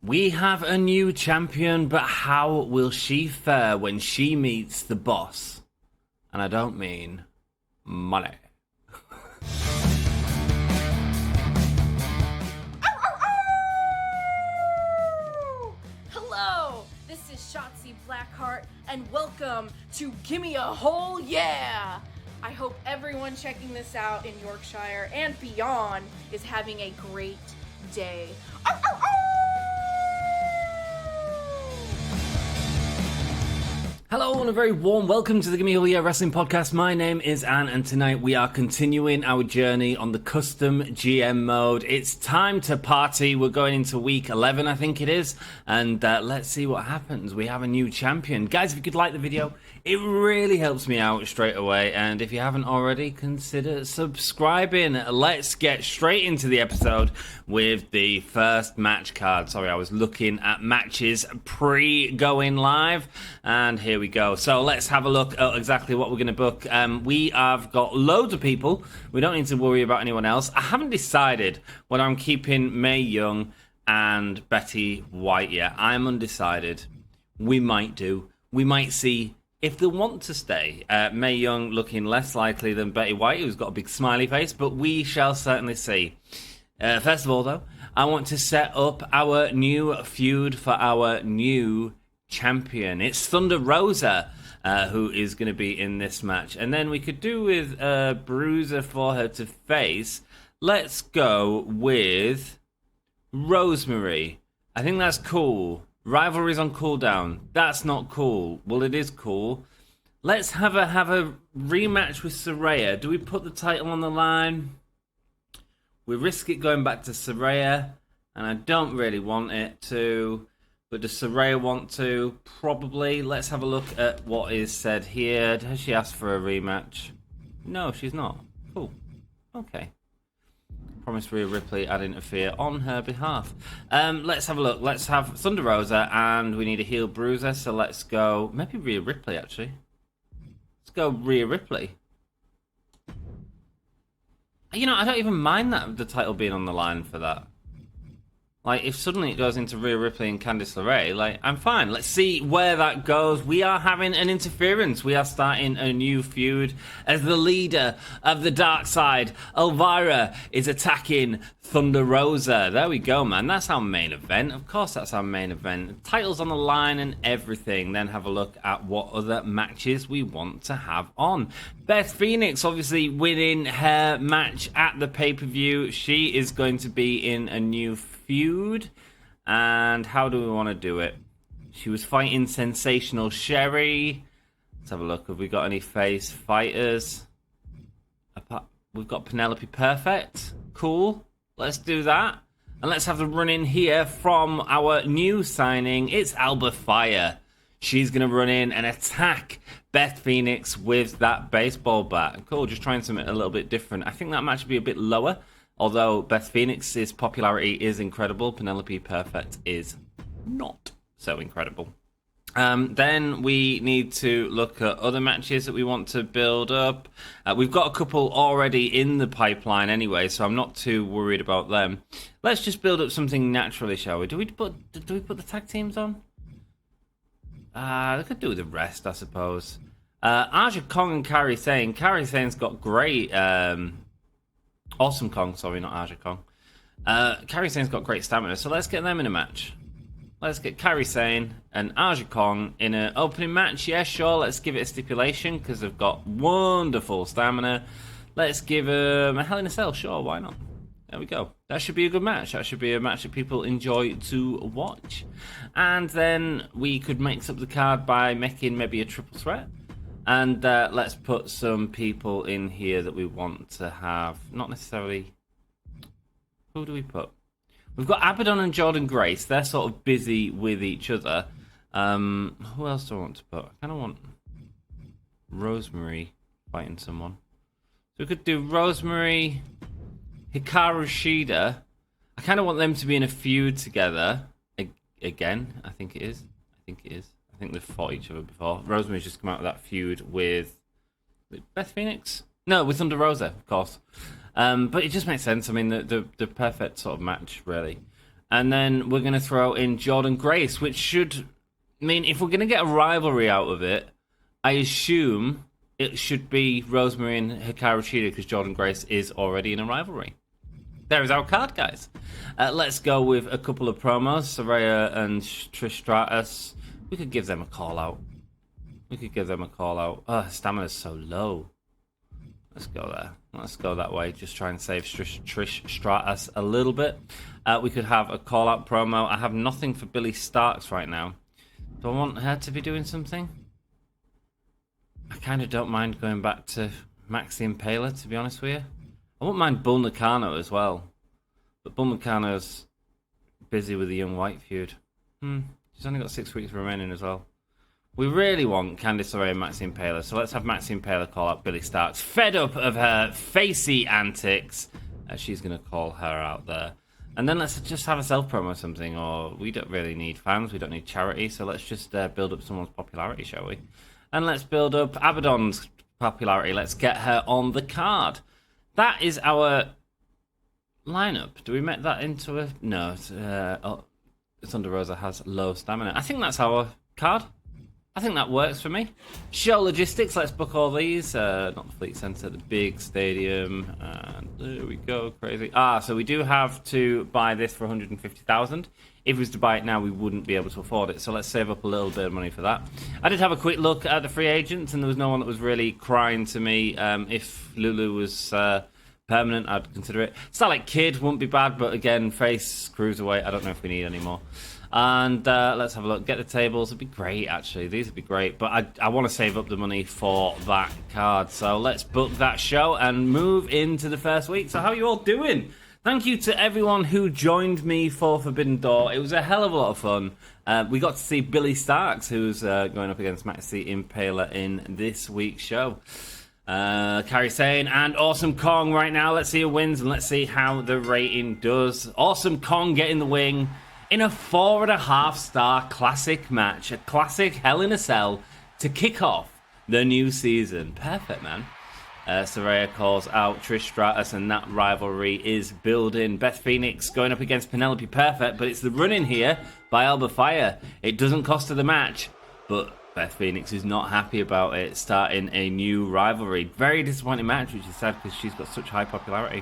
We have a new champion, but how will she fare when she meets the boss? And I don't mean money. Hello, this is Shotzi Blackheart, and welcome to Gimme a Whole Yeah! I hope everyone checking this out in Yorkshire and beyond is having a great day. Hello and a very warm welcome to the Gimme a Whole Yeah Wrestling Podcast. My name is Anne and tonight we are continuing our journey on the custom GM mode. It's time to party. We're going into week 11 I think it is, and let's see what happens. We have a new champion. Guys, if you could like the video, it really helps me out straight away, and if you haven't already, consider subscribing. Let's get straight into the episode with the first match card. Sorry, I was looking at matches pre-going live, and here we go. So let's have a look at exactly what we're going to book. We have got loads of people. We don't need to worry about anyone else. I haven't decided whether I'm keeping Mae Young and Betty White yet. I'm undecided. We might do. We might see if they want to stay. Mae Young looking less likely than Betty White, who's got a big smiley face, but we shall certainly see. First of all, though, I want to set up our new feud for our new champion. It's Thunder Rosa, who is going to be in this match. And then we could do with a bruiser for her to face. Let's go with Rosemary. I think that's cool. Rivalry's on cooldown. That's not cool. Well, it is cool. Let's have a rematch with Saraya. Do we put the title on the line? We risk it going back to Saraya, and I don't really want it to. But does Saraya want to? Probably. Let's have a look at what is said here. Has she asked for a rematch? No, she's not. Cool. Okay. Promise Rhea Ripley I'd interfere on her behalf. Let's have a look. Let's have Thunder Rosa, and we need a heel bruiser, so let's go. Maybe Rhea Ripley, actually. Let's go Rhea Ripley. You know, I don't even mind that the title being on the line for that. Like, if suddenly it goes into Rhea Ripley and Candice LeRae, like, I'm fine. Let's see where that goes. We are having an interference. We are starting a new feud as the leader of the dark side. Elvira is attacking Thunder Rosa. There we go, man. That's our main event. Of course, that's our main event. Titles on the line and everything. Then have a look at what other matches we want to have on. Beth Phoenix, obviously, winning her match at the pay-per-view. She is going to be in a new feud, and how do we want to do it? She was fighting Sensational Sherry. Let's have a look. Have we got any face fighters? We've got Penelope Perfect. Cool. Let's do that. And let's have the run in here from our new signing. It's Alba Fire. She's going to run in and attack Beth Phoenix with that baseball bat. Cool, just trying something a little bit different. I think that match would be a bit lower. Although Beth Phoenix's popularity is incredible, Penelope Perfect is not so incredible. Then we need to look at other matches that we want to build up. We've got a couple already in the pipeline anyway, so I'm not too worried about them. Let's just build up something naturally, shall we? Do we put the tag teams on? They could do the rest, I suppose. Aja Kong and Kairi Sane. Kairi Sane's got great... Awesome Kong, sorry, not Aja Kong. Kairi Sane's got great stamina, so let's get them in a match. Let's get Kairi Sane and Aja Kong in an opening match. Yeah, sure, let's give it a stipulation, because they've got wonderful stamina. Let's give them a Hell in a Cell, sure, why not? There we go. That should be a good match. That should be a match that people enjoy to watch. And then we could mix up the card by making maybe a triple threat. And let's put some people in here that we want to have. Not necessarily... Who do we put? We've got Abadon and Jordan Grace. They're sort of busy with each other. Who else do I want to put? I kind of want Rosemary fighting someone. So we could do Rosemary, Hikaru Shida. I kind of want them to be in a feud together. Again, I think it is. I think they've fought each other before. Rosemary's just come out of that feud with Beth Phoenix? No, with Thunder Rosa, of course. But it just makes sense. I mean, the perfect sort of match, really. And then we're going to throw in Jordynne Grace, which should mean if we're going to get a rivalry out of it, I assume it should be Rosemary and Hikaru Shida because Jordynne Grace is already in a rivalry. There is our card, guys. Let's go with a couple of promos. Saraya and Trish Stratus. We could give them a call out. Oh, stamina's so low. Let's go there. Let's go that way. Just try and save Trish Stratus a little bit. We could have a call out promo. I have nothing for Billie Starkz right now. Do I want her to be doing something? I kind of don't mind going back to Maxi Impaler, to be honest with you. I wouldn't mind Bull Nakano as well. But Bull Nakano's busy with the Young White feud. She's only got 6 weeks remaining as well. We really want Candice LeRae and Maxi Impaler, so let's have Maxi Impaler call out Billie Starkz. Fed up of her facey antics, she's going to call her out there. And then let's just have a self-promo or something, or we don't really need fans, we don't need charity, so let's just build up someone's popularity, shall we? And let's build up Abadon's popularity. Let's get her on the card. That is our lineup. Do we make that into a... No, Thunder Rosa has low stamina. I think that's our card. I think that works for me. Show logistics, let's book all these. Not the Fleet Centre, the big stadium. And there we go, crazy. So we do have to buy this for 150,000. If we was to buy it now, we wouldn't be able to afford it. So let's save up a little bit of money for that. I did have a quick look at the free agents, and there was no one that was really crying to me. If Lulu was permanent, I'd consider it. Starlight Kid wouldn't be bad, but again, face, cruiserweight, I don't know if we need any more. And let's have a look. Get the tables. It'd be great, actually. These would be great. But I want to save up the money for that card. So let's book that show and move into the first week. So how are you all doing? Thank you to everyone who joined me for Forbidden Door. It was a hell of a lot of fun. We got to see Billie Starkz, who's going up against Maxi Impaler in this week's show. Kairi Sane and Awesome Kong right now. Let's see who wins and let's see how the rating does. Awesome Kong getting the wing in a 4.5-star classic match. A classic Hell in a Cell to kick off the new season. Perfect, man. Saraya calls out Trish Stratus, and that rivalry is building. Beth Phoenix going up against Penelope Perfect, but it's the run-in here by Alba Fire. It doesn't cost her the match, but Beth Phoenix is not happy about it, starting a new rivalry. Very disappointing match, which is sad because she's got such high popularity.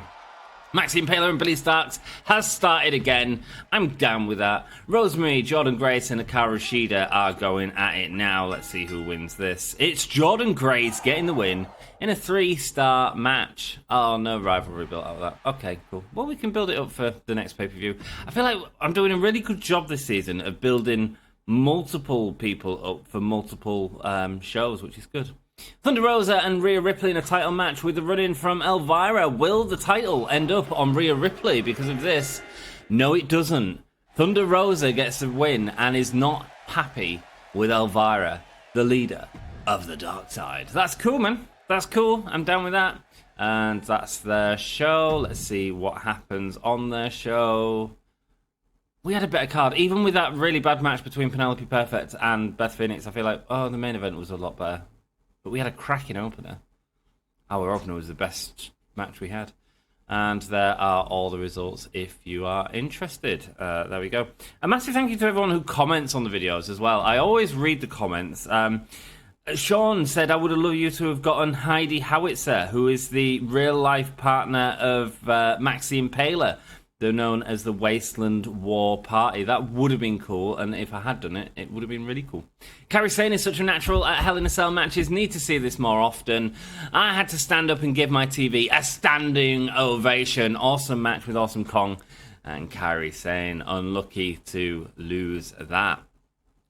Maxi Impaler and Billie Starkz has started again. I'm down with that. Rosemary, Jordynne Grace, and Hikaru Shida are going at it now. Let's see who wins this. It's Jordynne Grace getting the win in a 3-star match. Oh, no rivalry built out of that. Okay, cool. Well, we can build it up for the next pay-per-view. I feel like I'm doing a really good job this season of building multiple people up for multiple shows, which is good. Thunder Rosa and Rhea Ripley in a title match with the run-in from Elvira. Will the title end up on Rhea Ripley because of this? No, it doesn't. Thunder Rosa gets a win and is not happy with Elvira, the leader of the dark side. That's cool, man. That's cool. I'm down with that. And that's their show. Let's see what happens on their show. We had a better card. Even with that really bad match between Penelope Perfect and Beth Phoenix, I feel like, the main event was a lot better. But we had a cracking opener. Our opener was the best match we had. And there are all the results if you are interested. There we go. A massive thank you to everyone who comments on the videos as well. I always read the comments. Sean said, I would have loved you to have gotten Heidi Howitzer, who is the real-life partner of Maxi Impaler. They're known as the Wasteland War Party. That would have been cool, and if I had done it, it would have been really cool. Kairi Sane is such a natural at Hell in a Cell matches. Need to see this more often. I had to stand up and give my TV a standing ovation. Awesome match with Awesome Kong and Kairi Sane. Unlucky to lose that.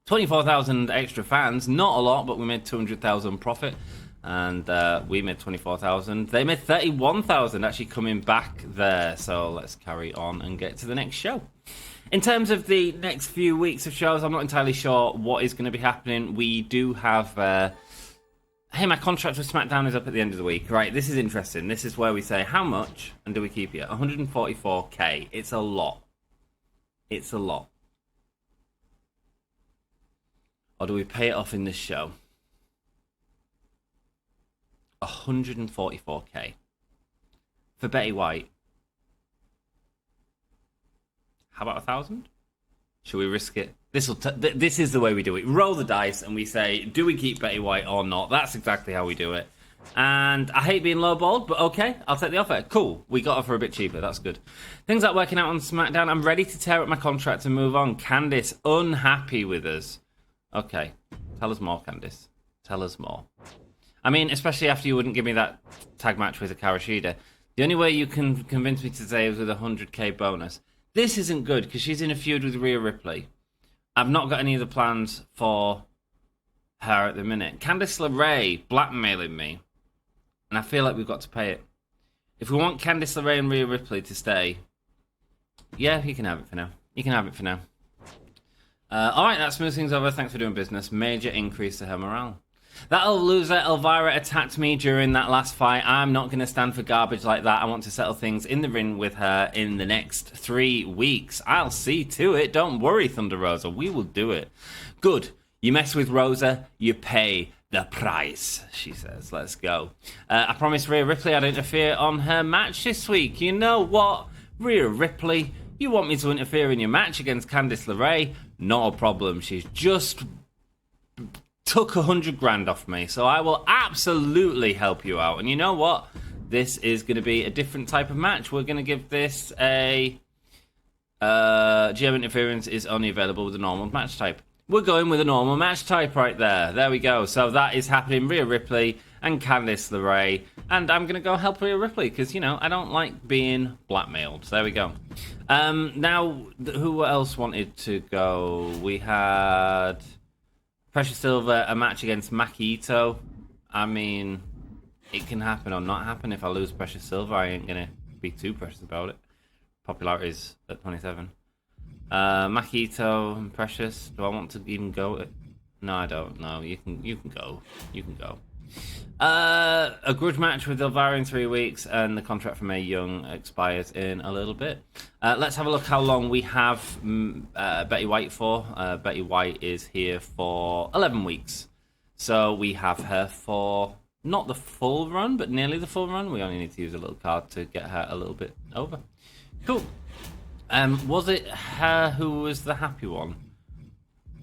24,000 extra fans. Not a lot, but we made 200,000 profit. And we made 24,000. They made 31,000 actually coming back there. So let's carry on and get to the next show. In terms of the next few weeks of shows, I'm not entirely sure what is going to be happening. We do have... hey, my contract with SmackDown is up at the end of the week. Right, this is interesting. This is where we say, how much and do we keep it? 144k. It's a lot. It's a lot. Or do we pay it off in this show? 144k for Betty White. How about 1,000? Should we risk it? This is the way we do it. Roll the dice and we say, do we keep Betty White or not? That's exactly how we do it. And I hate being lowballed, but okay, I'll take the offer. Cool, we got her for a bit cheaper, that's good. Things aren't working out on SmackDown. I'm ready to tear up my contract and move on. Candice, unhappy with us. Okay, tell us more, Candice. Tell us more. I mean, especially after you wouldn't give me that tag match with Hikaru Shida. The only way you can convince me to say is with a 100k bonus. This isn't good, because she's in a feud with Rhea Ripley. I've not got any other plans for her at the minute. Candice LeRae blackmailing me. And I feel like we've got to pay it. If we want Candice LeRae and Rhea Ripley to stay, yeah, you can have it for now. You can have it for now. Alright, that smooths things over. Thanks for doing business. Major increase to her morale. That old loser Elvira attacked me during that last fight. I'm not going to stand for garbage like that. I want to settle things in the ring with her in the next 3 weeks. I'll see to it. Don't worry, Thunder Rosa. We will do it. Good. You mess with Rosa, you pay the price, she says. Let's go. I promised Rhea Ripley I'd interfere on her match this week. You know what? Rhea Ripley, you want me to interfere in your match against Candice LeRae? Not a problem. She's just took 100 grand off me, so I will absolutely help you out. And you know what? This is going to be a different type of match. We're going to give this a... GM interference is only available with a normal match type. We're going with a normal match type right there. There we go. So that is happening. Rhea Ripley and Candice LeRae. And I'm going to go help Rhea Ripley because, you know, I don't like being blackmailed. So there we go. Now, who else wanted to go? We had Precious Silver, a match against Maki Ito. I mean, it can happen or not happen. If I lose Precious Silver, I ain't going to be too precious about it. Popularity's at 27. Maki Ito and Precious. Do I want to even go? No, I don't. No, you can go. You can go. A grudge match with Elvira in 3 weeks, and the contract for Mae Young expires in a little bit. Let's have a look how long we have Betty White for. Betty White is here for 11 weeks. So we have her for not the full run, but nearly the full run. We only need to use a little card to get her a little bit over. Cool. Was it her who was the happy one?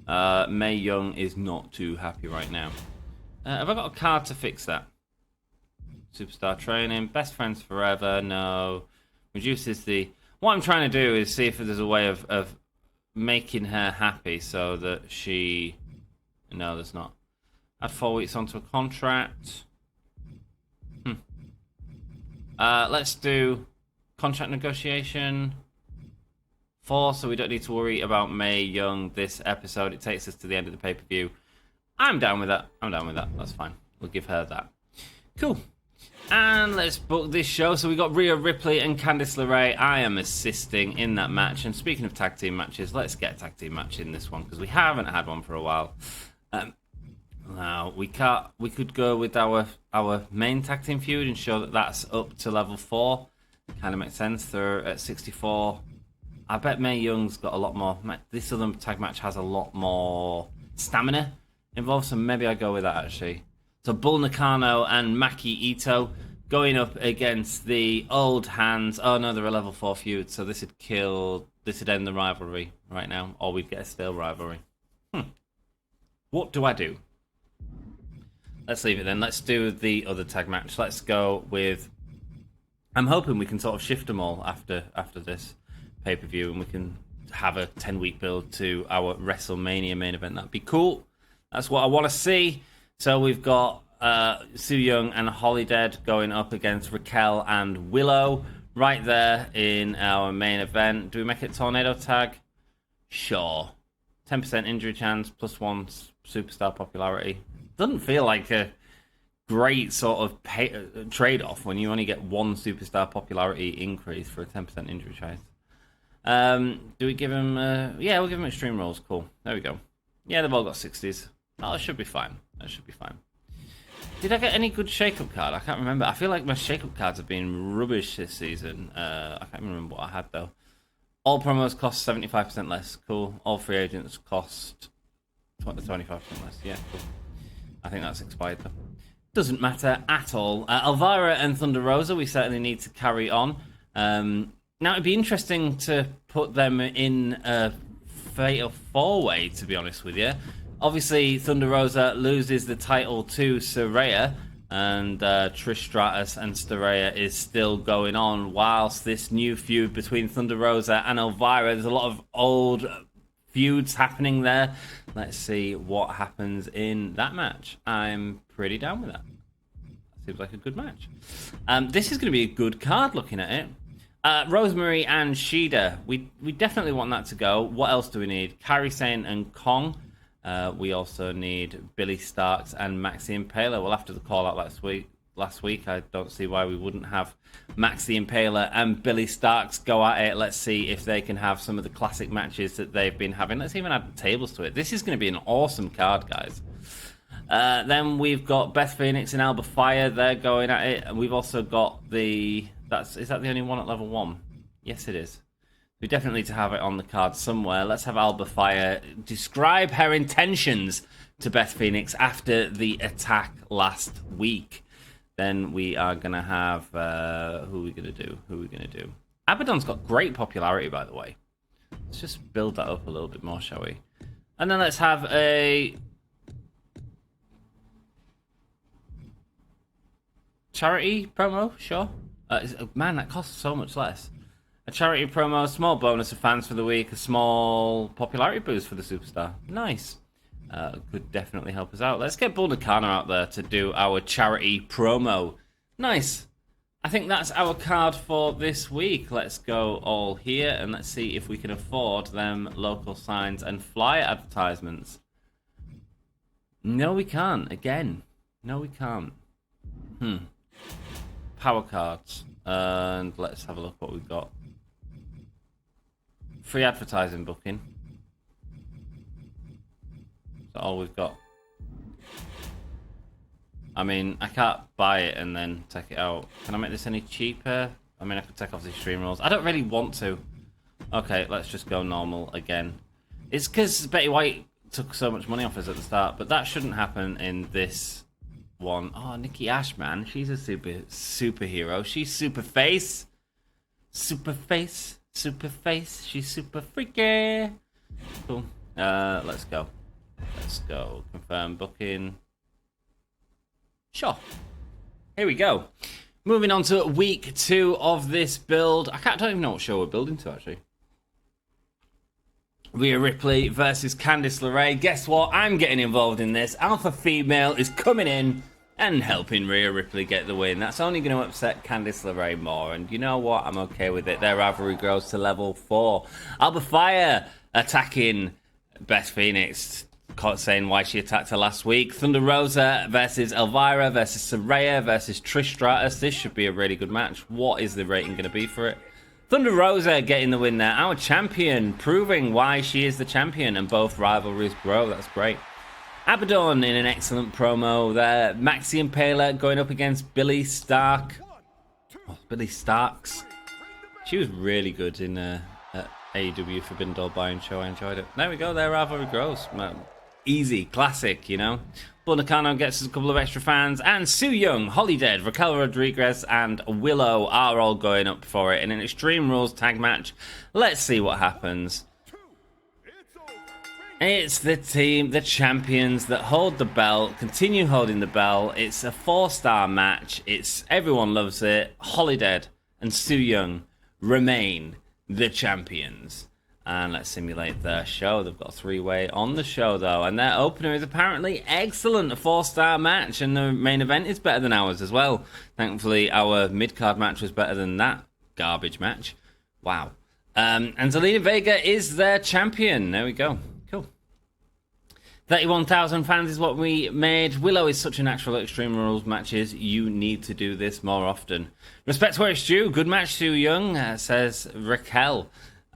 Mae Young is not too happy right now. Have I got a card to fix that? Superstar training, best friends forever, no. Reduces the... What I'm trying to do is see if there's a way of making her happy so that she... No, there's not. Add 4 weeks onto a contract. Let's do contract negotiation. 4, so we don't need to worry about Mae Young this episode. It takes us to the end of the pay-per-view. I'm down with that. I'm down with that. That's fine. We'll give her that. Cool. And let's book this show. So we got Rhea Ripley and Candice LeRae. I am assisting in that match. And speaking of tag team matches, let's get a tag team match in this one because we haven't had one for a while. Now we can't. We could go with our main tag team feud and show that that's up to level 4. Kind of makes sense. They're at 64. I bet Mae Young's got a lot more. This other tag match has a lot more stamina involved, so maybe I go with that actually. So Bull Nakano and Maki Ito going up against the old hands. Oh no, they're a level 4 feud, so this would end the rivalry right now, or we'd get a stale rivalry. What do I do? Let's leave it then. Let's do the other tag match. Let's go with... I'm hoping we can sort of shift them all after this pay-per-view, and we can have a 10-week build to our WrestleMania main event. That'd be cool. That's what I want to see. So we've got Su Yung and Holidead going up against Raquel and Willow right there in our main event. Do we make it tornado tag? Sure. 10% injury chance, +1 superstar popularity. Doesn't feel like a great sort of trade-off when you only get 1 superstar popularity increase for a 10% injury chance. Do we give him... yeah, we'll give him Extreme Rules. Cool. There we go. Yeah, they've all got 60s. Oh, that should be fine. That should be fine. Did I get any good shake-up card? I can't remember. I feel like my shake-up cards have been rubbish this season. I can't remember what I had, though. All promos cost 75% less. Cool. All free agents cost 25% less. Yeah, cool. I think that's expired, though. Doesn't matter at all. Elvira and Thunder Rosa, we certainly need to carry on. Now, it'd be interesting to put them in a fatal four-way, to be honest with you. Obviously, Thunder Rosa loses the title to Saraya, and Trish Stratus and Saraya is still going on, whilst this new feud between Thunder Rosa and Elvira, there's a lot of old feuds happening there. Let's see what happens in that match. I'm pretty down with that. Seems like a good match. This is going to be a good card, looking at it. Rosemary and Shida, we definitely want that to go. What else do we need? Kairi Sane and Kong. We also need Billie Starkz and Maxi Impaler. Well, after the call out last week, I don't see why we wouldn't have Maxi Impaler and Billie Starkz go at it. Let's see if they can have some of the classic matches that they've been having. Let's even add tables to it. This is going to be an awesome card, guys. Then we've got Beth Phoenix and Alba Fire. They're going at it. And we've also got is that the only one at level 1? Yes, it is. We definitely need to have it on the card somewhere. Let's have Alba Fire describe her intentions to Beth Phoenix after the attack last week. Then we are going to have... who are we going to do? Abadon's got great popularity, by the way. Let's just build that up a little bit more, shall we? And then let's have a... charity promo, sure. Man, that costs so much less. A charity promo, a small bonus of fans for the week, a small popularity boost for the superstar. Nice. Could definitely help us out. Let's get Bull Nakano out there to do our charity promo. Nice. I think that's our card for this week. Let's go all here and let's see if we can afford them local signs and flyer advertisements. No, we can't. Again. No, we can't. Power cards. And let's have a look what we've got. Free advertising booking. That's all we've got. I mean, I can't buy it and then take it out. Can I make this any cheaper? I mean, I could take off the extreme rules. I don't really want to. Okay, let's just go normal again. It's because Betty White took so much money off us at the start, but that shouldn't happen in this one. Oh, Nikki Ash, man. She's a superhero. She's super face. Super face. Super face. She's super freaky. Cool. Let's go. Let's go. Confirm booking. Sure. Here we go. Moving on to week 2 of this build. I don't even know what show we're building to, actually. Rhea Ripley versus Candice LeRae. Guess what? I'm getting involved in this. Alpha Female is coming in and helping Rhea Ripley get the win. That's only going to upset Candice LeRae more. And you know what? I'm okay with it. Their rivalry grows to level 4. Alba Fire attacking Beth Phoenix, saying why she attacked her last week. Thunder Rosa versus Elvira versus Saraya versus Trish Stratus. This should be a really good match. What is the rating going to be for it? Thunder Rosa getting the win there. Our champion, proving why she is the champion, and both rivalries grow. That's great. Abadon in an excellent promo there. Maxi Impaler going up against Billie Starkz. Billie Starkz. She was really good in AEW Forbidden Door Buying Show. I enjoyed it. There we go. Their rivalry grows. Easy, classic, you know. Bull Nakano gets us a couple of extra fans, and Su Yung, Holidead, Raquel Rodriguez, and Willow are all going up for it in an Extreme Rules tag match. Let's see what happens. It's the team, the champions that hold the belt, continue holding the belt. It's a 4-star match. Everyone loves it. Holidead and Su Yung remain the champions. And let's simulate their show. They've got a 3-way on the show, though. And their opener is apparently excellent. A 4-star match. And the main event is better than ours as well. Thankfully, our mid-card match was better than that garbage match. Wow. And Zelina Vega is their champion. There we go. Cool. 31,000 fans is what we made. Willow is such a natural at Extreme Rules matches. You need to do this more often. Respect where it's due. Good match, Su Yung, says Raquel.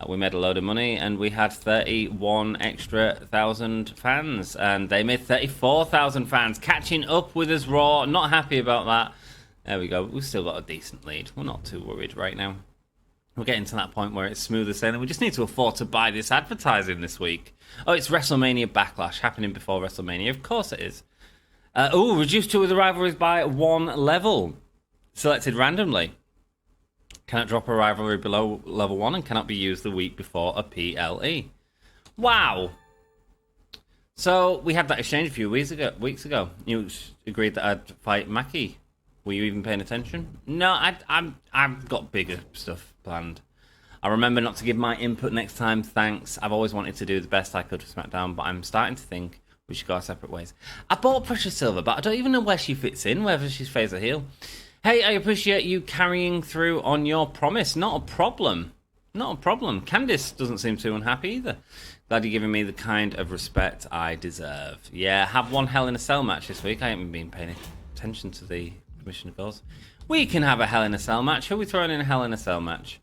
We made a load of money, and we had 31 extra thousand fans, and they made 34,000 fans, catching up with us Raw. Not happy about that. There we go. We've still got a decent lead. We're not too worried right now. We're getting to that point where it's smoother sailing. We just need to afford to buy this advertising this week. Oh, it's WrestleMania Backlash happening before WrestleMania. Of course it is. Reduced two of the rivalries by 1 level. Selected randomly. Cannot drop a rivalry below level 1 and cannot be used the week before a PLE. Wow. So we had that exchange a few weeks ago. You agreed that I'd fight Mackie. Were you even paying attention? No, I've got bigger stuff planned. I remember not to give my input next time, thanks. I've always wanted to do the best I could for SmackDown, but I'm starting to think we should go our separate ways. I bought Precious Silver, but I don't even know where she fits in, whether she's face or heel. Hey, I appreciate you carrying through on your promise. Not a problem. Not a problem. Candice doesn't seem too unhappy either. Glad you're giving me the kind of respect I deserve. Yeah, have one Hell in a Cell match this week. I haven't been paying attention to the Commissioner goals. We can have a Hell in a Cell match. Who are we throwing in a Hell in a Cell match?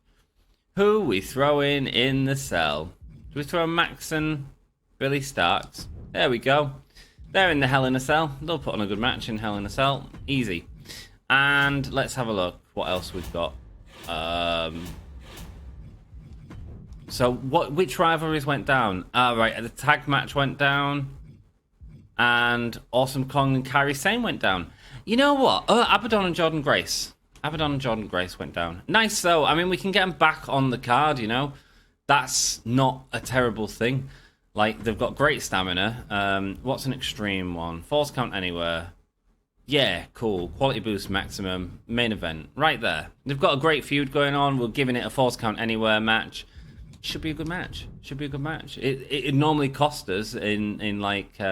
Who we throwing in the cell? Do we throw Max and Billie Starkz? There we go. They're in the Hell in a Cell. They'll put on a good match in Hell in a Cell. Easy. And let's have a look what else we've got. So which rivalries went down? Right, the tag match went down. And Awesome Kong and Kairi Sane went down. You know what? Abadon and Jordan Grace. Abadon and Jordan Grace went down. Nice, though. I mean, we can get them back on the card, you know. That's not a terrible thing. Like, they've got great stamina. What's an extreme one? Falls count anywhere. Yeah, cool. Quality boost maximum. Main event. Right there. They've got a great feud going on. We're giving it a falls count anywhere match. Should be a good match. Should be a good match. It normally costs us in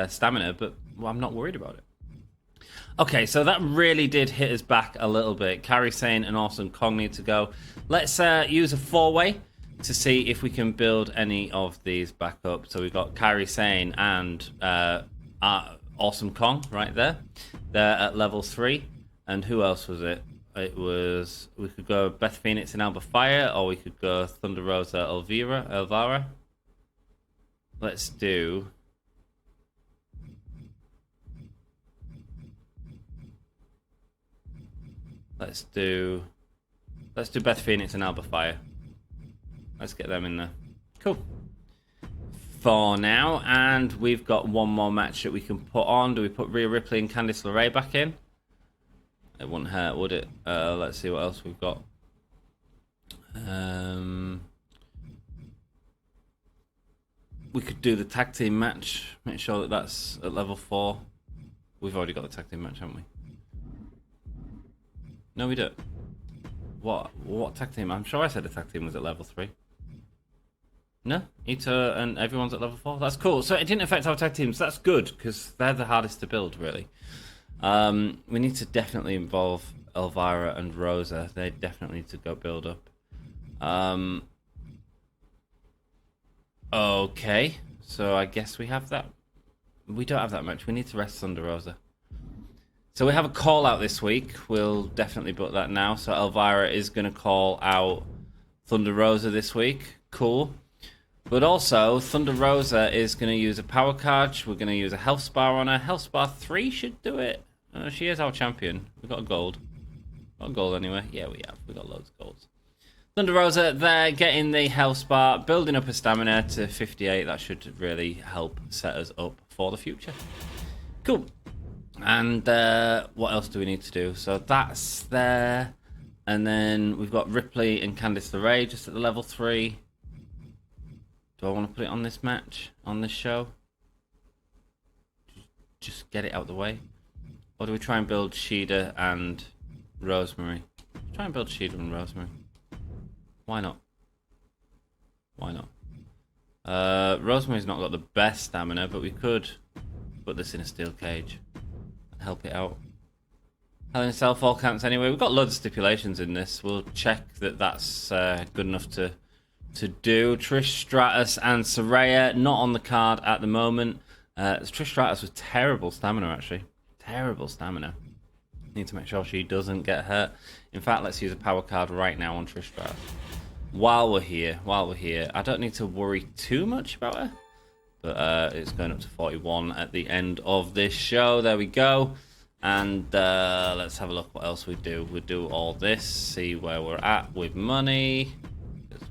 stamina, but well, I'm not worried about it. Okay, so that really did hit us back a little bit. Kairi Sane and Awesome Kong need to go. Let's use a four-way to see if we can build any of these back up. So we've got Kairi Sane and Awesome Kong right there. They're at level 3. And who else was it? It was... We could go Beth Phoenix and Alba Fire, or we could go Thunder Rosa Elvira. Let's do... Let's do Beth Phoenix and Alba Fire. Let's get them in there. Cool. For now, and we've got one more match that we can put on. Do we put Rhea Ripley and Candice LeRae back in? It wouldn't hurt, would it? Let's see what else we've got. We could do the tag team match. Make sure that that's at level 4. We've already got the tag team match, haven't we? No, we don't. What tag team? I'm sure I said the tag team was at level 3. No? Ito and everyone's at level 4? That's cool. So it didn't affect our tag teams. That's good, because they're the hardest to build, really. We need to definitely involve Elvira and Rosa. They definitely need to go build up. Okay. So I guess we have that. We don't have that much. We need to rest Thunder Rosa. So we have a call out this week. We'll definitely book that now. So Elvira is going to call out Thunder Rosa this week. Cool. But also, Thunder Rosa is going to use a power card. We're going to use a health spar on her. Health spar 3 should do it. She is our champion. We've got a gold. Got a gold anyway. Yeah, we have. We've got loads of golds. Thunder Rosa, they're getting the health spar, building up her stamina to 58. That should really help set us up for the future. Cool. And what else do we need to do? So that's there. And then we've got Ripley and Candice LeRae just at the level 3. Do I want to put it on this match? On this show? Just get it out of the way? Or do we try and build Shida and Rosemary? Try and build Shida and Rosemary. Why not? Why not? Rosemary's not got the best stamina, but we could put this in a steel cage. Help it out. Hell in a Cell fall counts anyway. We've got loads of stipulations in this. We'll check that that's good enough to do. Trish Stratus and Saraya not on the card at the moment. Trish Stratus with terrible stamina, actually. Terrible stamina. Need to make sure she doesn't get hurt. In fact, let's use a power card right now on Trish Stratus. While we're here, I don't need to worry too much about her. But it's going up to 41 at the end of this show. There we go. And let's have a look what else we do. We do all this, see where we're at with money.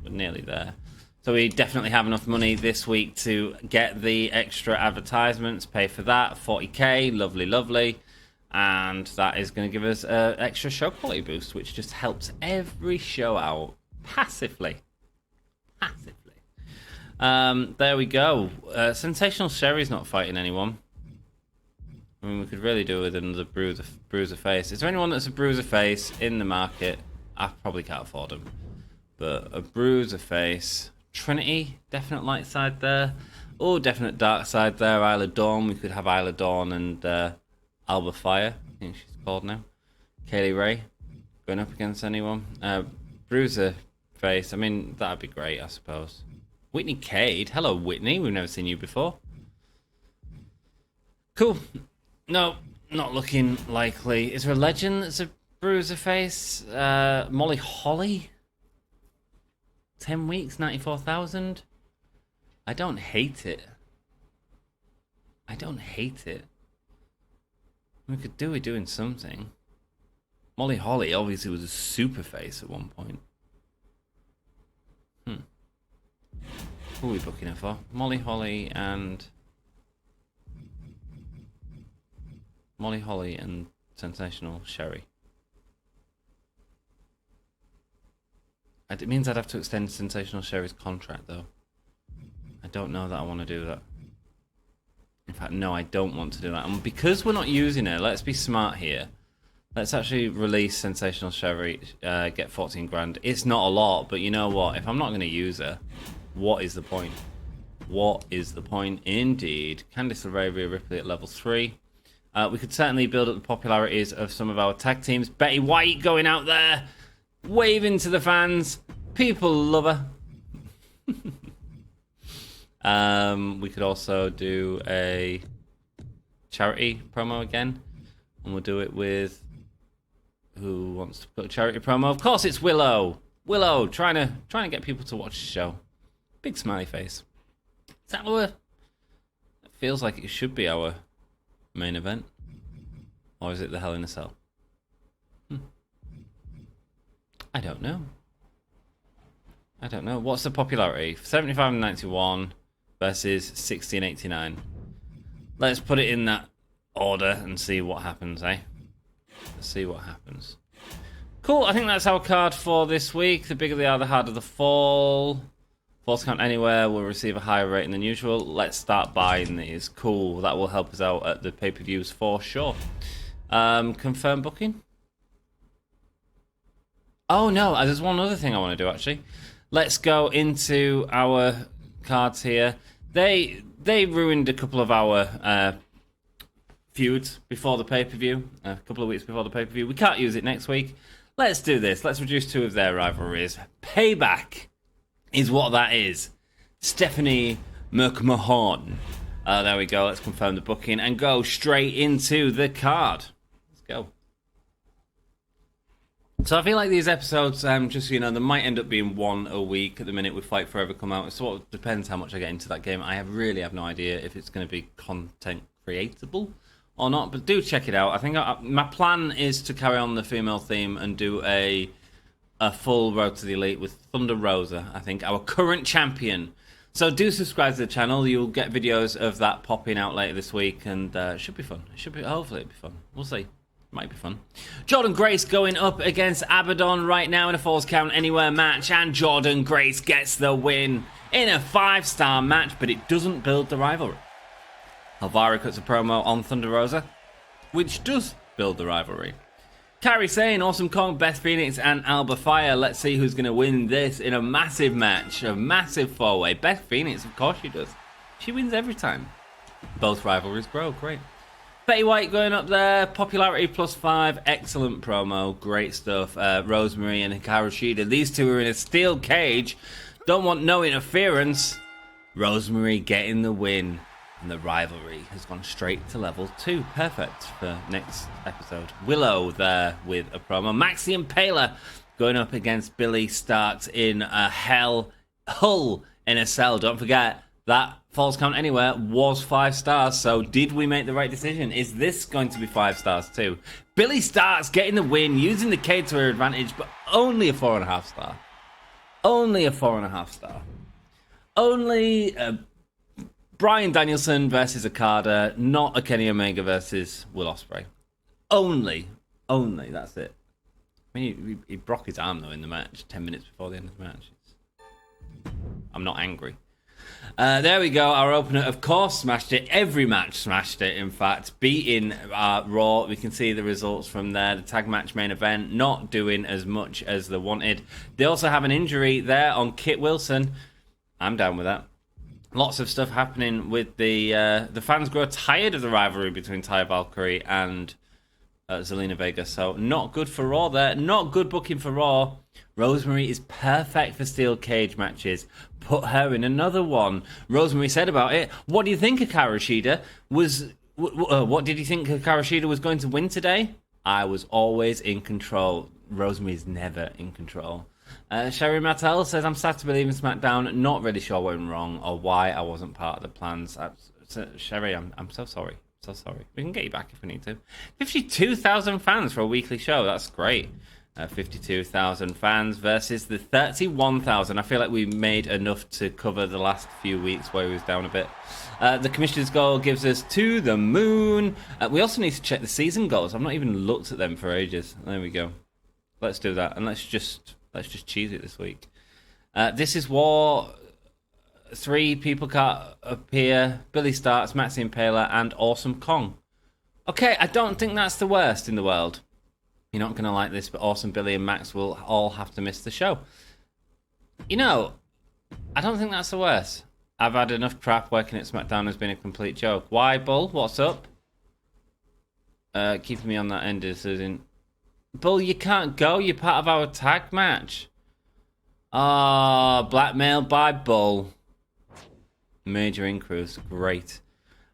We're nearly there. So we definitely have enough money this week to get the extra advertisements, pay for that. 40k, lovely, lovely. And that is going to give us an extra show quality boost, which just helps every show out passively. There we go. Sensational Sherry's not fighting anyone. I mean, we could really do with another bruiser face. Is there anyone that's a bruiser face in the market? I probably can't afford them. But a bruiser face. Trinity, definite light side there. Oh, definite dark side there. Isla Dawn. We could have Isla Dawn and Alba Fire. I think she's called now. Kaylee Ray. Going up against anyone. Bruiser face. I mean, that'd be great, I suppose. Whitney Cade. Hello, Whitney. We've never seen you before. Cool. No, not looking likely. Is there a legend that's a bruiser face? Molly Holly? 10 weeks, 94,000? I don't hate it. We could do it doing something. Molly Holly obviously was a super face at one point. Who are we booking her for? Molly Holly and Sensational Sherry. It means I'd have to extend Sensational Sherry's contract, though. I don't know that I want to do that. In fact, no, I don't want to do that. And because we're not using her, let's be smart here. Let's actually release Sensational Sherry, get 14 grand. It's not a lot, but you know what? If I'm not going to use her, what is the point? What is the point? Indeed. Candice, LeRae, Rhea Ripley at level 3. We could certainly build up the popularities of some of our tag teams. Betty White going out there, waving to the fans. People love her. We could also do a charity promo again. And we'll do it with... Who wants to put a charity promo? Of course it's Willow. Willow, trying to get people to watch the show. Big smiley face. Is that our... It feels like it should be our main event. Or is it the Hell in a Cell? I don't know. What's the popularity? 75 and 91 versus 60 and 89. Let's put it in that order and see what happens, eh? Let's see what happens. Cool, I think that's our card for this week. The bigger they are, the harder the fall. Falls count anywhere will receive a higher rating than usual. Let's start buying these. Cool, that will help us out at the pay-per-views for sure. Confirm booking? Oh no, there's one other thing I want to do actually. Let's go into our cards here. They ruined a couple of our feuds before the pay-per-view. A couple of weeks before the pay-per-view. We can't use it next week. Let's do this. Let's reduce 2 of their rivalries. Payback is what that is. Stephanie McMahon. There we go. Let's confirm the booking and go straight into the card. Let's go. So I feel like these episodes, just, you know, there might end up being one a week at the minute with Fight Forever come out. It sort of depends how much I get into that game. I really have no idea if it's going to be content creatable or not, but do check it out. I think my plan is to carry on the female theme and do a full Road to the Elite with Thunder Rosa, I think, our current champion. So do subscribe to the channel. You'll get videos of that popping out later this week, and it should be fun. Hopefully it'll be fun. We'll see. Might be fun. Jordan Grace going up against Abadon right now in a Falls Count Anywhere match, and Jordan Grace gets the win in a 5-star match, but it doesn't build the rivalry. Alvaro cuts a promo on Thunder Rosa, which does build the rivalry. Kairi Sane, Awesome Kong, Beth Phoenix, and Alba Fire. Let's see who's going to win this in a massive match, a massive 4-way. Beth Phoenix, of course she does. She wins every time. Both rivalries grow, great. Betty White going up there, popularity +5, excellent promo, great stuff. Rosemary and Hikaru Shida, these two are in a steel cage, don't want no interference. Rosemary getting the win, and the rivalry has gone straight to level 2. Perfect for next episode. Willow there with a promo. Maxi Impaler going up against Billie Starkz in a Hull in a cell. Don't forget, that Falls Count Anywhere was 5 stars, so did we make the right decision? Is this going to be 5 stars too? Billie Starkz getting the win, using the cage to her advantage, but only a 4.5 star. Only a 4.5 star. Only Bryan Danielson versus Okada, not a Kenny Omega versus Will Ospreay. Only, that's it. I mean, he broke his arm, though, in the match, 10 minutes before the end of the match. I'm not angry. There we go. Our opener, of course, smashed it. Every match smashed it, in fact. Beating Raw. We can see the results from there. The tag match main event not doing as much as they wanted. They also have an injury there on Kit Wilson. I'm down with that. Lots of stuff happening with the fans grow tired of the rivalry between Taya Valkyrie and Zelina Vega. So not good for Raw there. Not good booking for Raw. Rosemary is perfect for steel cage matches. Put her in another one. Rosemary said about it, what do you think Hikaru Shida was... what did you think Hikaru Shida was going to win today? I was always in control. Rosemary's never in control. Sherry Mattel says, I'm sad to believe in SmackDown. Not really sure what went wrong or why I wasn't part of the plans. Sherry, I'm so sorry. So sorry. We can get you back if we need to. 52,000 fans for a weekly show. That's great. 52,000 fans versus the 31,000. I feel like we made enough to cover the last few weeks where he was down a bit. The commissioner's goal gives us to the moon. We also need to check the season goals. I've not even looked at them for ages. There we go. Let's do that, and let's just cheese it this week. This is War. 3 people can't appear. Billie Starkz, Maxi Impaler, and Awesome Kong. Okay, I don't think that's the worst in the world. You're not going to like this, but Awesome Billy and Max will all have to miss the show. You know, I don't think that's the worst. I've had enough crap. Working at SmackDown has been a complete joke. Why, Bull? What's up? Keeping me on that end of decision. Bull, you can't go. You're part of our tag match. Blackmailed by Bull. Major increase. Great.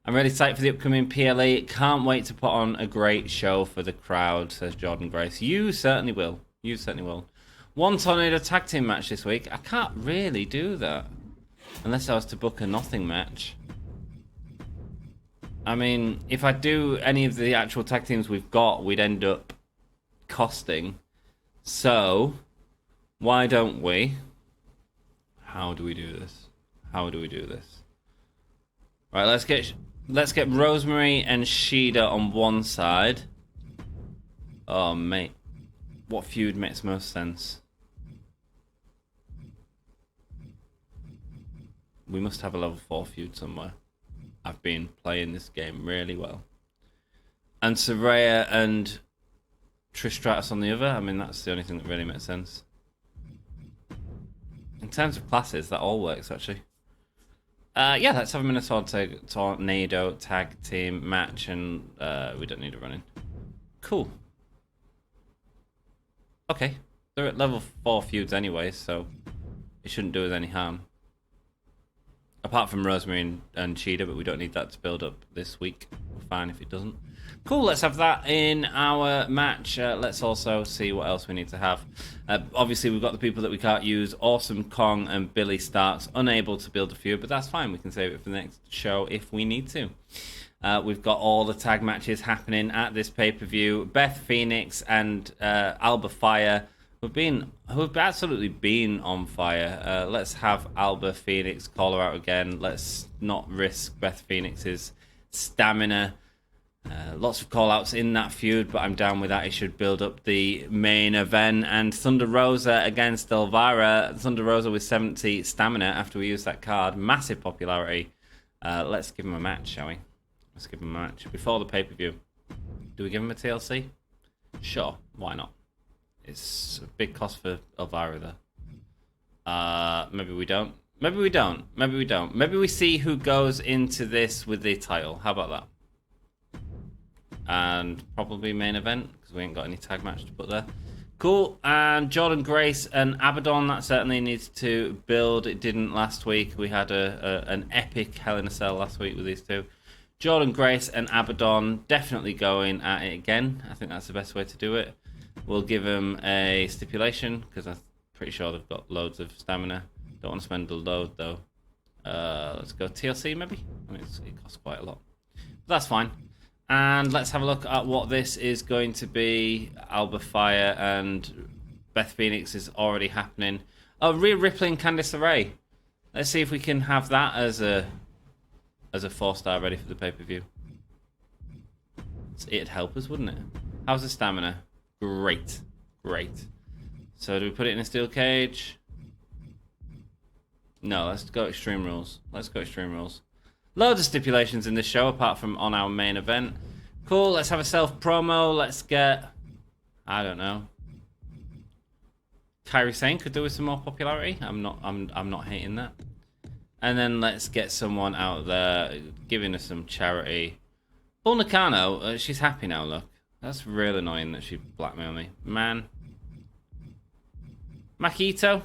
I'm really psyched for the upcoming PLE. Can't wait to put on a great show for the crowd, says Jordan Grace. You certainly will. You certainly will. One Tornado tag team match this week. I can't really do that. Unless I was to book a nothing match. I mean, if I do any of the actual tag teams we've got, we'd end up costing. So, why don't we? How do we do this? How do we do this? Right, let's get Rosemary and Shida on one side. Oh, mate. What feud makes most sense? We must have a level 4 feud somewhere. I've been playing this game really well. And Saraya and Trish Stratus on the other. I mean, that's the only thing that really makes sense. In terms of classes, that all works, actually. Yeah, let's have a Minnesota Tornado tag team match, and we don't need a run-in. Cool. Okay. They're at level 4 feuds anyway, so it shouldn't do us any harm. Apart from Rosemary and Shida, but we don't need that to build up this week. We're fine if it doesn't. Cool, let's have that in our match. Let's also see what else we need to have. Obviously, we've got the people that we can't use. Awesome Kong and Billie Starkz unable to build a feud, but that's fine. We can save it for the next show if we need to. We've got all the tag matches happening at this pay-per-view. Beth Phoenix and Alba Fire, who've absolutely been on fire. Let's have Alba Phoenix call her out again. Let's not risk Beth Phoenix's stamina. Lots of call-outs in that feud, but I'm down with that. It should build up the main event. And Thunder Rosa against Elvira. Thunder Rosa with 70 stamina after we used that card. Massive popularity. Let's give him a match, shall we? Let's give him a match. Before the pay-per-view. Do we give him a TLC? Sure, why not? It's a big cost for Elvira there. Maybe we don't. Maybe we don't. Maybe we don't. Maybe we see who goes into this with the title. How about that? And probably main event, because we ain't got any tag match to put there. Cool. And Jordan Grace and Abadon, that certainly needs to build. It didn't last week. We had an epic Hell in a Cell last week with these two. Jordan Grace and Abadon definitely going at it again. I think that's the best way to do it. We'll give them a stipulation, because I'm pretty sure they've got loads of stamina. Don't want to spend a load, though. Let's go TLC, maybe? I mean, it costs quite a lot. But that's fine. And let's have a look at what this is going to be. Alba Fire and Beth Phoenix is already happening. Oh, Rhea Ripley and Candice LeRae. Let's see if we can have that as a 4-star ready for the pay-per-view. It'd help us, wouldn't it? How's the stamina? Great. Great. So do we put it in a steel cage? No, let's go Extreme Rules. Let's go Extreme Rules. Loads of stipulations in this show, apart from on our main event. Cool, let's have a self-promo. Let's get... I don't know. Kairi Sane could do with some more popularity. I'm not hating that. And then let's get someone out there giving us some charity. Bull Nakano, she's happy now, look. That's real annoying that she blackmailed me. Man. Makito?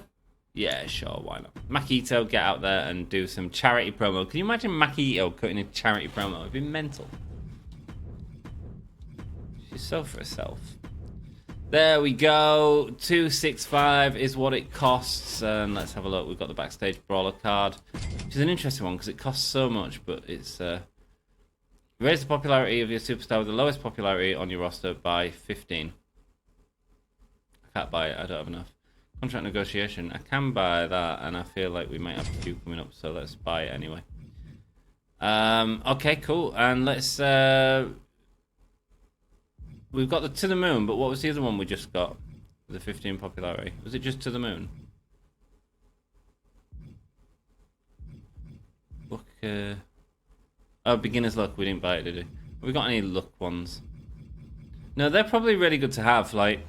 Yeah, sure, why not? Makito, get out there and do some charity promo. Can you imagine Makito cutting a charity promo? It'd be mental. She's so for herself. There we go. 265 is what it costs. And let's have a look. We've got the Backstage Brawler card, which is an interesting one because it costs so much, but it's... raise the popularity of your superstar with the lowest popularity on your roster by 15. I can't buy it. I don't have enough. Contract negotiation. I can buy that, and I feel like we might have a few coming up, so let's buy it anyway. Okay, cool. And let's... we've got the To The Moon, but what was the other one we just got? The 15 popularity. Was it just To The Moon? Look, oh, Beginner's Luck. We didn't buy it, did we? Have we got any luck ones? No, they're probably really good to have. Like,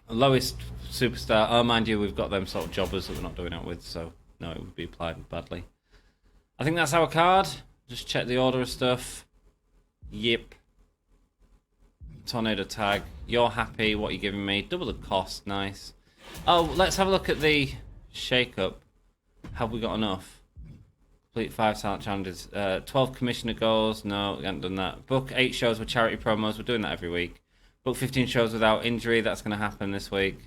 lowest superstar. Oh, mind you, we've got them sort of jobbers that we're not doing out with, so no, it would be applied badly. I think that's our card. Just check the order of stuff. Yep. Tornado tag. You're happy. What are you giving me? Double the cost. Nice. Oh, let's have a look at the shake-up. Have we got enough? Complete 5 talent challenges. 12 commissioner goals. No, we haven't done that. Book 8 shows with charity promos. We're doing that every week. Book 15 shows without injury. That's going to happen this week.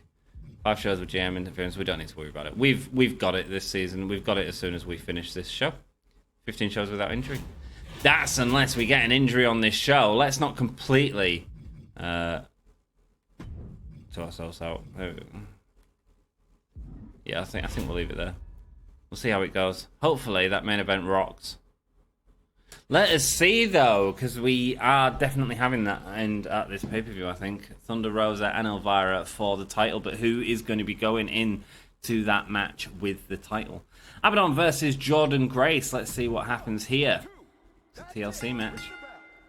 5 shows with GM interference. We don't need to worry about it. We've got it this season. We've got it as soon as we finish this show. 15 shows without injury. That's unless we get an injury on this show. Let's not completely to ourselves out. Yeah, I think we'll leave it there. We'll see how it goes. Hopefully that main event rocks. Let us see, though, because we are definitely having that end at this pay-per-view, I think. Thunder Rosa and Elvira for the title, but who is going to be going in to that match with the title? Abadon versus Jordan Grace. Let's see what happens here. It's a TLC match.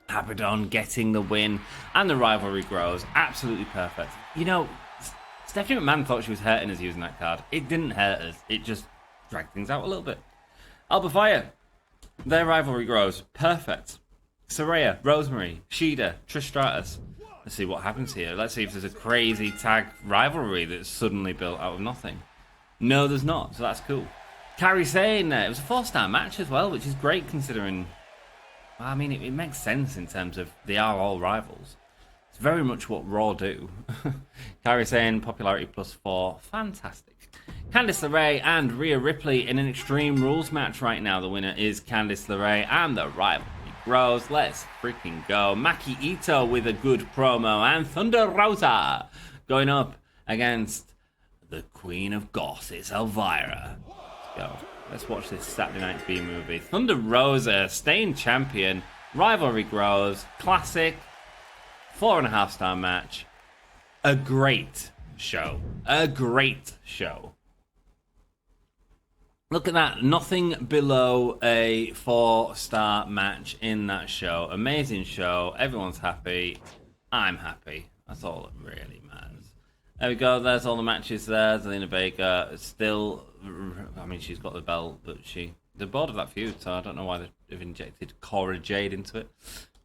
Abadon getting the win, and the rivalry grows. Absolutely perfect. You know, Stephanie McMahon thought she was hurting us using that card. It didn't hurt us. It just dragged things out a little bit. Alba Fire. Their rivalry grows. Perfect. Saraya, Rosemary, Shida, Trish Stratus. Let's see what happens here. Let's see if there's a crazy tag rivalry that's suddenly built out of nothing. No, there's not, so that's cool. Kairi Sane, it was a 4-star match as well, which is great considering... Well, I mean, it makes sense in terms of they are all rivals. It's very much what Raw do. Kairi Sane, popularity +4. Fantastic. Candice LeRae and Rhea Ripley in an Extreme Rules match right now. The winner is Candice LeRae, and the rivalry grows. Let's freaking go. Maki Ito with a good promo, and Thunder Rosa going up against the Queen of Goth. It's Elvira. Let's go. Let's watch this Saturday Night B movie. Thunder Rosa, staying champion. Rivalry grows. Classic. 4.5-star match. A great show. A great show. Look at that. Nothing below a 4-star match in that show. Amazing show. Everyone's happy. I'm happy. That's all that really matters. There we go. There's all the matches there. Zelina Vega still... I mean, she's got the belt, but they're bored of that feud, so I don't know why they've injected Cora Jade into it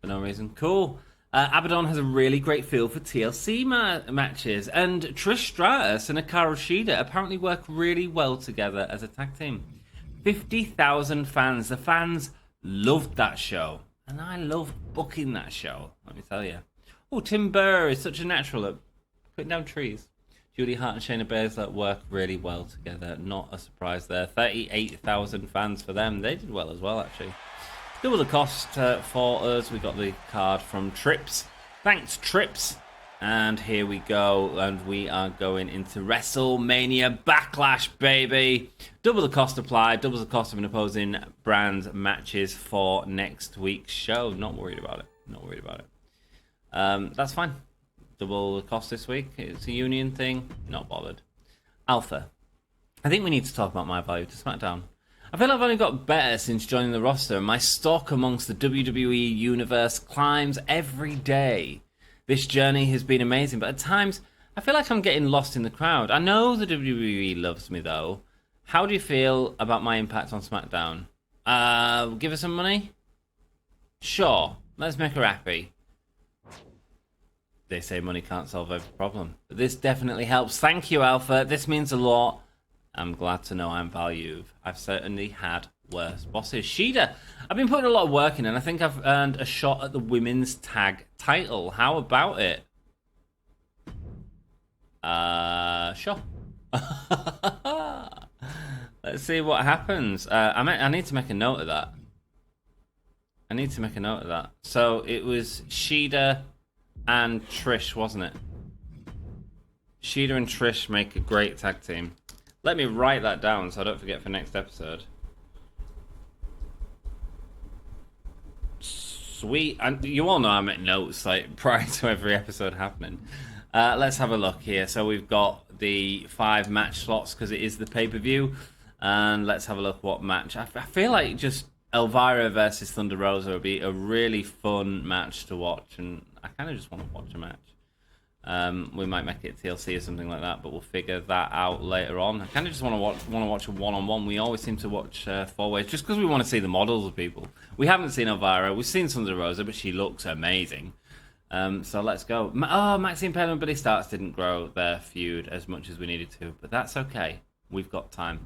for no reason. Cool. Abadon has a really great feel for TLC matches, and Trish Stratus and Hikaru Shida apparently work really well together as a tag team. 50,000 fans. The fans loved that show, and I loved booking that show, let me tell you. Oh, Tim Burr is such a natural at putting down trees. Julie Hart and Shayna Baszler work really well together. Not a surprise there. 38,000 fans for them. They did well as well, actually. Double the cost for us. We got the card from Trips. Thanks, Trips. And here we go. And we are going into WrestleMania Backlash, baby. Double the cost applied. Double the cost of an opposing brand matches for next week's show. Not worried about it. Not worried about it. That's fine. double the cost this week. It's a union thing. Not bothered. Alpha. I think we need to talk about my value to SmackDown. I feel I've only got better since joining the roster, and my stock amongst the WWE universe climbs every day. This journey has been amazing, but at times I feel like I'm getting lost in the crowd. I know the WWE loves me though. How do you feel about my impact on SmackDown? Give her some money? Sure, let's make her happy. They say money can't solve every problem, but this definitely helps. Thank you, Alpha. This means a lot. I'm glad to know I'm valued. I've certainly had worse bosses. Shida, I've been putting a lot of work in, and I think I've earned a shot at the women's tag title. How about it? Sure. Let's see what happens. I need to make a note of that. So it was Shida and Trish, wasn't it? Shida and Trish make a great tag team. Let me write that down so I don't forget for next episode. Sweet. And you all know I make notes like prior to every episode happening. Let's have a look here. So we've got the 5 match slots because it is the pay-per-view. And let's have a look what match. I feel like just Elvira versus Thunder Rosa would be a really fun match to watch. And I kind of just want to watch a match. We might make it TLC or something like that, but we'll figure that out later on. I kind of just want to watch a one-on-one. We always seem to watch 4-ways just because we want to see the models of people. We haven't seen Elvira. We've seen Thunder Rosa, but she looks amazing. So let's go. Maxine Payne and Billie Starkz didn't grow their feud as much as we needed to, but that's okay. We've got time.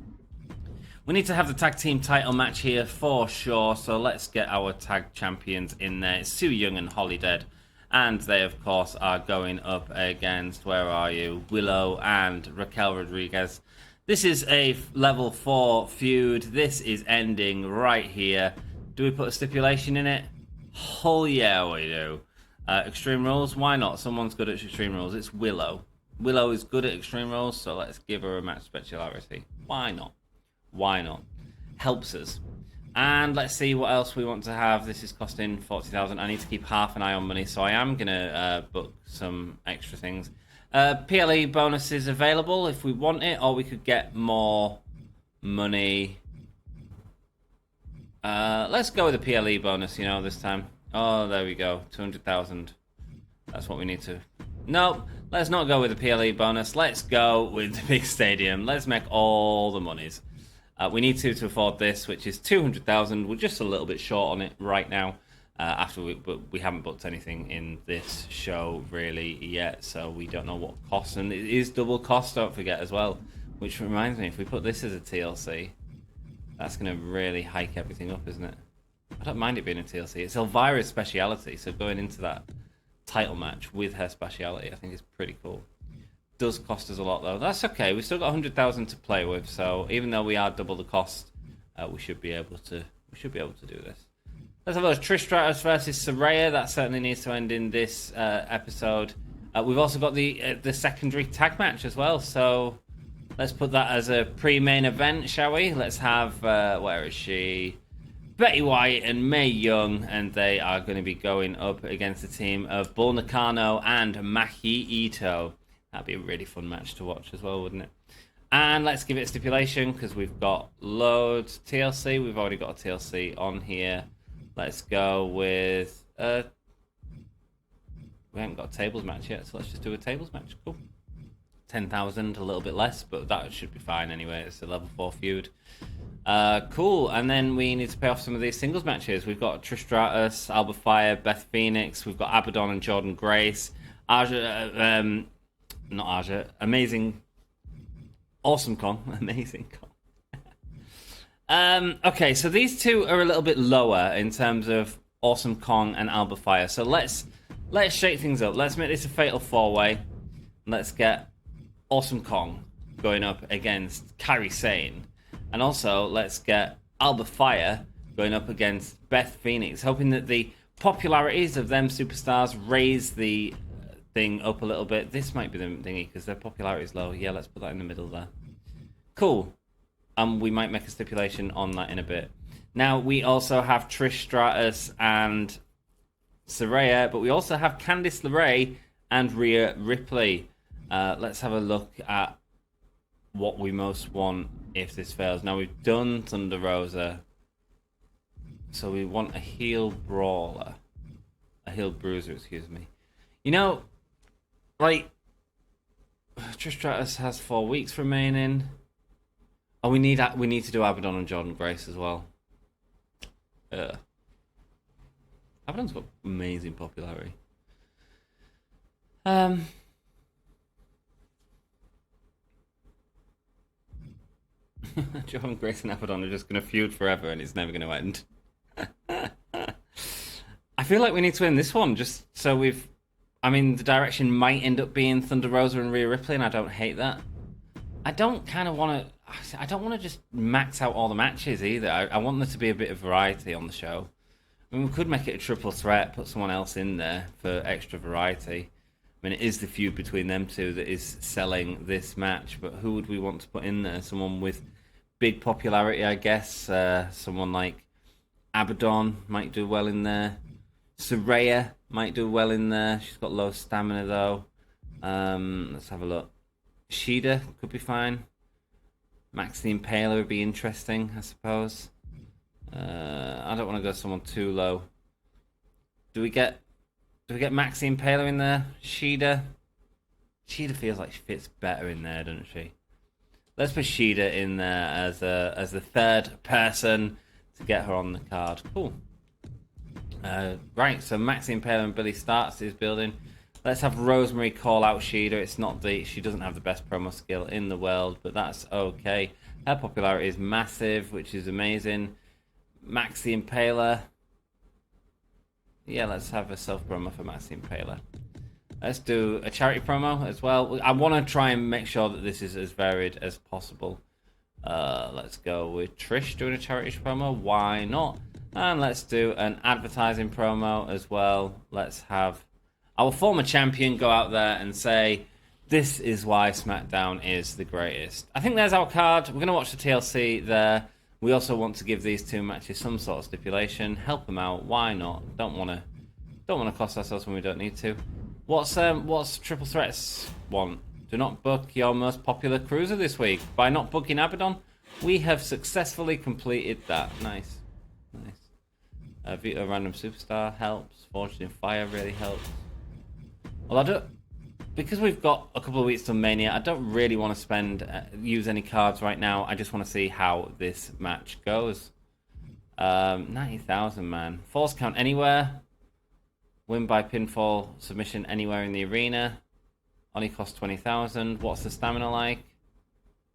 We need to have the tag team title match here for sure, so let's get our tag champions in there. It's Su Yung and Holly Dead. And they, of course, are going up against, where are you, Willow and Raquel Rodriguez. This is a level 4 feud. This is ending right here. Do we put a stipulation in it? Oh, yeah, we do. Extreme Rules? Why not? Someone's good at Extreme Rules. It's Willow. Willow is good at Extreme Rules, so let's give her a match speciality. Why not? Why not? Helps us. And let's see what else we want to have. This is costing 40,000. I need to keep half an eye on money, so I am going to book some extra things. PLE bonuses available if we want it, or we could get more money. Let's go with the PLE bonus, this time. Oh, there we go. 200,000. That's what we need to... No, let's not go with the PLE bonus. Let's go with the big stadium. Let's make all the monies. We need to afford this, which is 200,000. We're just a little bit short on it right now. But we haven't booked anything in this show really yet, so we don't know what costs. And it is double cost, don't forget as well. Which reminds me, if we put this as a TLC, that's going to really hike everything up, isn't it? I don't mind it being a TLC. It's Elvira's speciality, so going into that title match with her speciality, I think is pretty cool. Does cost us a lot though. That's okay. We've still got 100,000 to play with, so even though we are double the cost, we should be able to do this. Let's have those Trish Stratus versus Saraya. That certainly needs to end in this episode. We've also got the secondary tag match as well, so let's put that as a pre-main event, shall we? Let's have where is she? Betty White and Mae Young, and they are going to be going up against the team of Bull Nakano and Maki Ito. That'd be a really fun match to watch as well, wouldn't it? And let's give it a stipulation because we've got loads TLC. We've already got a TLC on here. Let's go with... we haven't got a tables match yet, so let's just do a tables match. Cool. 10,000, a little bit less, but that should be fine anyway. It's a level 4 feud. Cool. And then we need to pay off some of these singles matches. We've got Trish Stratus, Alba Fire, Beth Phoenix. We've got Abadon and Jordan Grace. Amazing. Awesome Kong. Amazing Kong. Okay, so these two are a little bit lower in terms of Awesome Kong and Alba Fire. So let's shake things up. Let's make this a fatal 4-way. Let's get Awesome Kong going up against Kairi Sane. And also, let's get Alba Fire going up against Beth Phoenix. Hoping that the popularities of them superstars raise the thing up a little bit. This might be the thingy because their popularity is low. Yeah, let's put that in the middle there. Cool. We might make a stipulation on that in a bit. Now, we also have Trish Stratus and Saraya, but we also have Candice LeRae and Rhea Ripley. Let's have a look at what we most want if this fails. Now, we've done Thunder Rosa, so we want a heel brawler. A heel bruiser, excuse me. You know, like, Trish Stratus has 4 weeks remaining. Oh, we need to do Abadon and Jordan Grace as well. Abadon's got amazing popularity. Jordan Grace and Abadon are just going to feud forever, and it's never going to end. I feel like we need to end this one just so we've. I mean, the direction might end up being Thunder Rosa and Rhea Ripley, and I don't hate that. I don't want to just max out all the matches either. I want there to be a bit of variety on the show. I mean, we could make it a triple threat, put someone else in there for extra variety. I mean, it is the feud between them two that is selling this match, but who would we want to put in there? Someone with big popularity, I guess. Someone like Abadon might do well in there. Saraya might do well in there. She's got low stamina, though. Let's have a look. Shida could be fine. Maxine Paler would be interesting, I suppose. I don't want to go someone too low. Do we get Maxine Paler in there? Shida feels like she fits better in there, doesn't she? Let's put Shida in there as the third person to get her on the card. Cool. Right, so Maxine Paler and Billie Starkz is building. Let's have Rosemary call out Shida. She doesn't have the best promo skill in the world, but that's okay. Her popularity is massive, which is amazing. Maxine Paler. Yeah, let's have a self-promo for Maxine Paler. Let's do a charity promo as well. I want to try and make sure that this is as varied as possible. Let's go with Trish doing a charity promo. Why not? And let's do an advertising promo as well. Let's have our former champion go out there and say, this is why SmackDown is the greatest. I think there's our card. We're going to watch the TLC there. We also want to give these two matches some sort of stipulation. Help them out. Why not? Don't want to cost ourselves when we don't need to. What's Triple Threats want? Do not book your most popular cruiser this week. By not booking Abadon, we have successfully completed that. Nice. Vito Random Superstar helps. Forged in Fire really helps. Well, because we've got a couple of weeks till Mania, I don't really want to use any cards right now. I just want to see how this match goes. 90,000, man. Falls count anywhere. Win by pinfall submission anywhere in the arena. Only costs 20,000. What's the stamina like?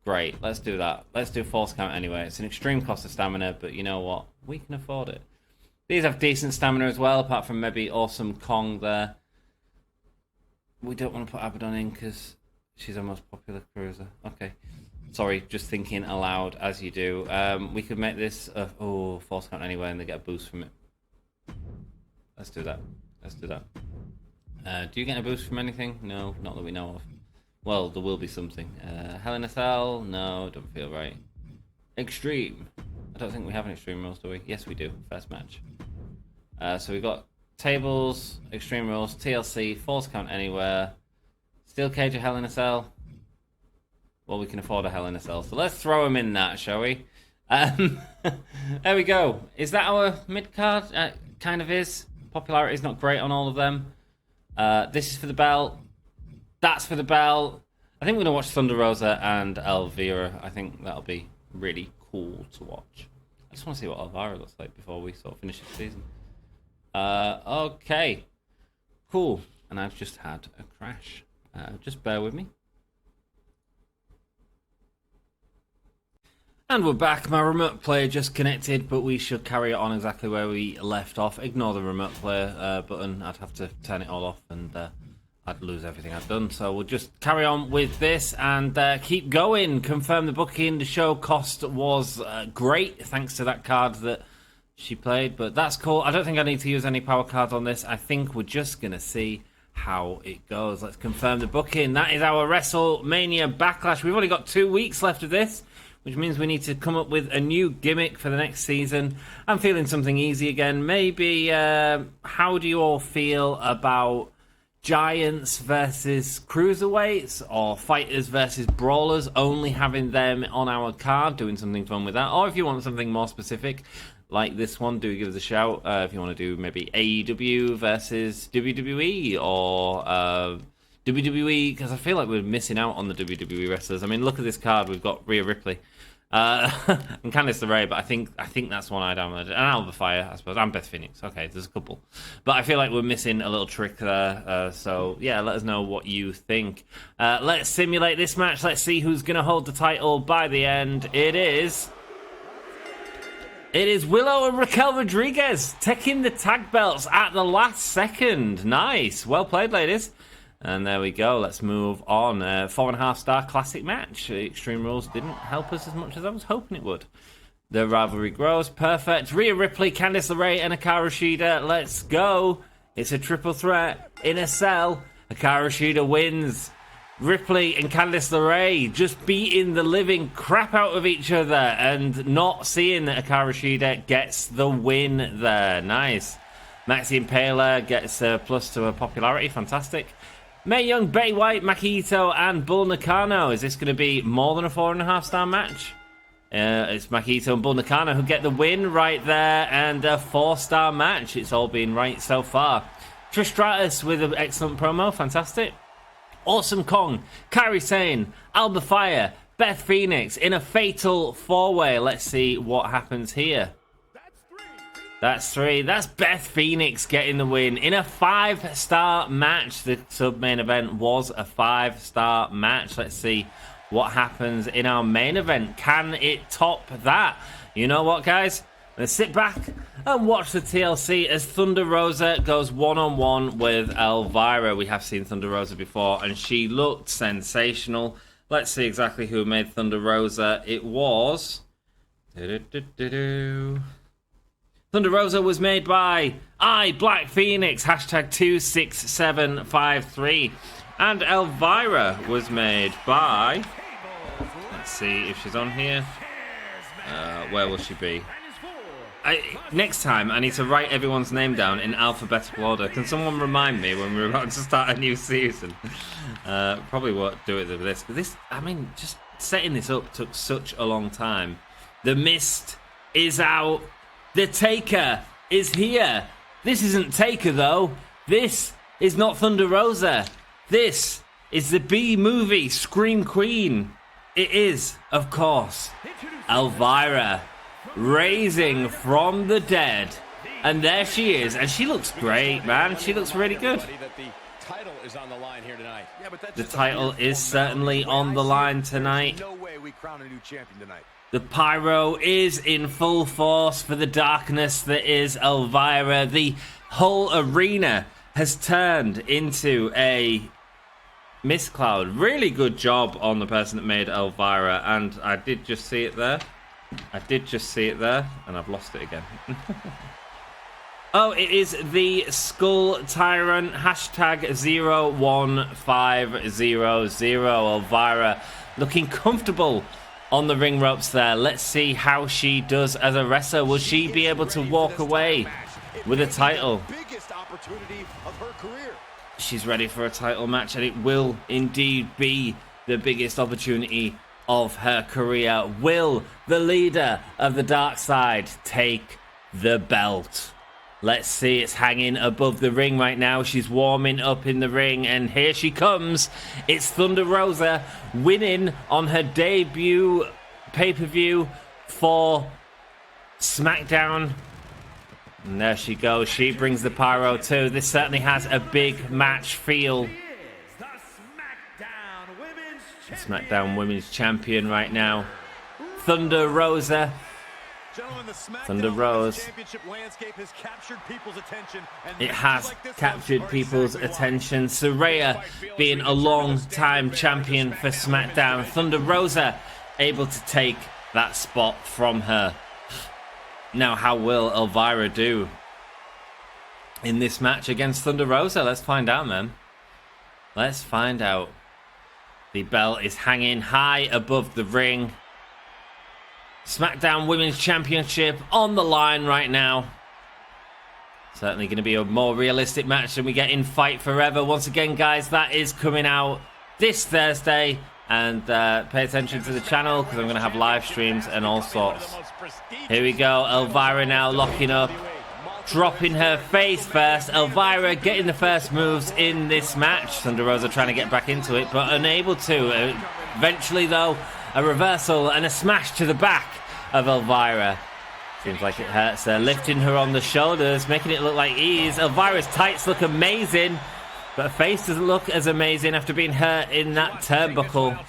Great, let's do that. Let's do false count anyway. It's an extreme cost of stamina, but you know what? We can afford it. These have decent stamina as well, apart from maybe Awesome Kong there. We don't want to put Abadon in because she's our most popular cruiser. Okay. Sorry, just thinking aloud as you do. We could make this false count anywhere and they get a boost from it. Let's do that. Do you get a boost from anything? No, not that we know of. Well, there will be something. Hell in a Cell? No, don't feel right. Extreme. I don't think we have an Extreme Rules, do we? Yes, we do. First match. So we've got tables, Extreme Rules, TLC, false count anywhere, Steel Cage or Hell in a Cell. Well, we can afford a Hell in a Cell, so let's throw him in that, shall we? There we go. Is that our mid card? Kind of is. Popularity is not great on all of them. This is for the belt. That's for the belt. I think we're going to watch Thunder Rosa and Elvira. I think that'll be really cool to watch. I just want to see what Elvira looks like before we sort of finish the season. Okay. Cool. And I've just had a crash. Just bear with me. And we're back. My remote player just connected, but we should carry it on exactly where we left off. Ignore the remote player button. I'd have to turn it all off and I'd lose everything I've done. So we'll just carry on with this and keep going. Confirm the booking. The show cost was great thanks to that card that she played, but that's cool. I don't think I need to use any power cards on this. I think we're just going to see how it goes. Let's confirm the booking. That is our WrestleMania Backlash. We've only got 2 weeks left of this, which means we need to come up with a new gimmick for the next season. I'm feeling something easy again. Maybe, how do you all feel about giants versus cruiserweights, or fighters versus brawlers, only having them on our card, doing something fun with that. Or if you want something more specific, like this one, do give us a shout. If you want to do maybe AEW versus WWE, or WWE, because I feel like we're missing out on the WWE wrestlers. I mean, look at this card. We've got Rhea Ripley. And Candice LeRae, but I think that's one I downloaded. And Alba Fire, I suppose, and Beth Phoenix. Okay, there's a couple, but I feel like we're missing a little trick there. So yeah, let us know what you think. Let's simulate this match. Let's see who's gonna hold the title by the end. It is Willow and Raquel Rodriguez taking the tag belts at the last second. Nice, well played, ladies. And there we go. Let's move on. 4.5-star classic match. Extreme Rules didn't help us as much as I was hoping it would. The rivalry grows. Perfect. Rhea Ripley, Candice LeRae, and Hikaru Shida. Let's go. It's a triple threat in a cell. Hikaru Shida wins. Ripley and Candice LeRae just beating the living crap out of each other and not seeing that Hikaru Shida gets the win there. Nice. Maxi Impaler gets a plus to her popularity. Fantastic. Mae Young, Betty White, Maki Ito, and Bull Nakano. Is this going to be more than a 4.5-star match? It's Maki Ito and Bull Nakano who get the win right there, and a 4-star match. It's all been right so far. Trish Stratus with an excellent promo. Fantastic. Awesome Kong, Kairi Sane, Alba Fire, Beth Phoenix in a fatal 4-way. Let's see what happens here. That's 3. That's Beth Phoenix getting the win in a 5-star match. The sub-main event was a 5-star match. Let's see what happens in our main event. Can it top that? You know what, guys? Let's sit back and watch the TLC as Thunder Rosa goes one-on-one with Elvira. We have seen Thunder Rosa before, and she looked sensational. Let's see exactly who made Thunder Rosa. It was... Thunder Rosa was made by Black Phoenix, hashtag 26753. And Elvira was made by... Let's see if she's on here. Where will she be? Next time, I need to write everyone's name down in alphabetical order. Can someone remind me when we're about to start a new season? Probably won't do it with this. But this, I mean, just setting this up took such a long time. The Mist is out. The Taker is here. This isn't Taker, though. This is not Thunder Rosa. This is the B-movie Scream Queen. It is, of course, Elvira, raising from the dead. And there she is. And she looks great, man. She looks really good. The title is certainly on the line tonight. No way we crown a new champion tonight. The pyro is in full force for the darkness that is Elvira. The whole arena has turned into a mist cloud. Really good job on the person that made Elvira. And I did just see it there. And I've lost it again. Oh, it is the Skull Tyrant, hashtag 01500. Elvira looking comfortable on the ring ropes there. Let's see how she does as a wrestler. Will she be able to walk away with a title? Biggest opportunity of her career. She's ready for a title match, and it will indeed be the biggest opportunity of her career. Will the leader of the dark side take the belt? Let's see. It's hanging above the ring right now. She's warming up in the ring, and here she comes. It's Thunder Rosa winning on her debut pay-per-view for SmackDown. And there she goes. She brings the pyro too. This certainly has a big match feel. SmackDown Women's Champion right now. Thunder Rosa. Thunder Rose. It has captured people's attention. Saraya being a long-time champion for SmackDown. Thunder Rosa able to take that spot from her. Now, how will Elvira do in this match against Thunder Rosa? Let's find out, man. Let's find out. The belt is hanging high above the ring. SmackDown Women's Championship on the line right now. Certainly going to be a more realistic match than we get in Fight Forever. Once again, guys, that is coming out this Thursday. And pay attention to the channel because I'm going to have live streams and all sorts. Here we go. Elvira now locking up. Dropping her face first. Elvira getting the first moves in this match. Thunder Rosa trying to get back into it, but unable to. Eventually, though, a reversal and a smash to the back of Elvira. Seems like it hurts her. Lifting her on the shoulders, making it look like ease. Elvira's tights look amazing, but her face doesn't look as amazing after being hurt in that turnbuckle.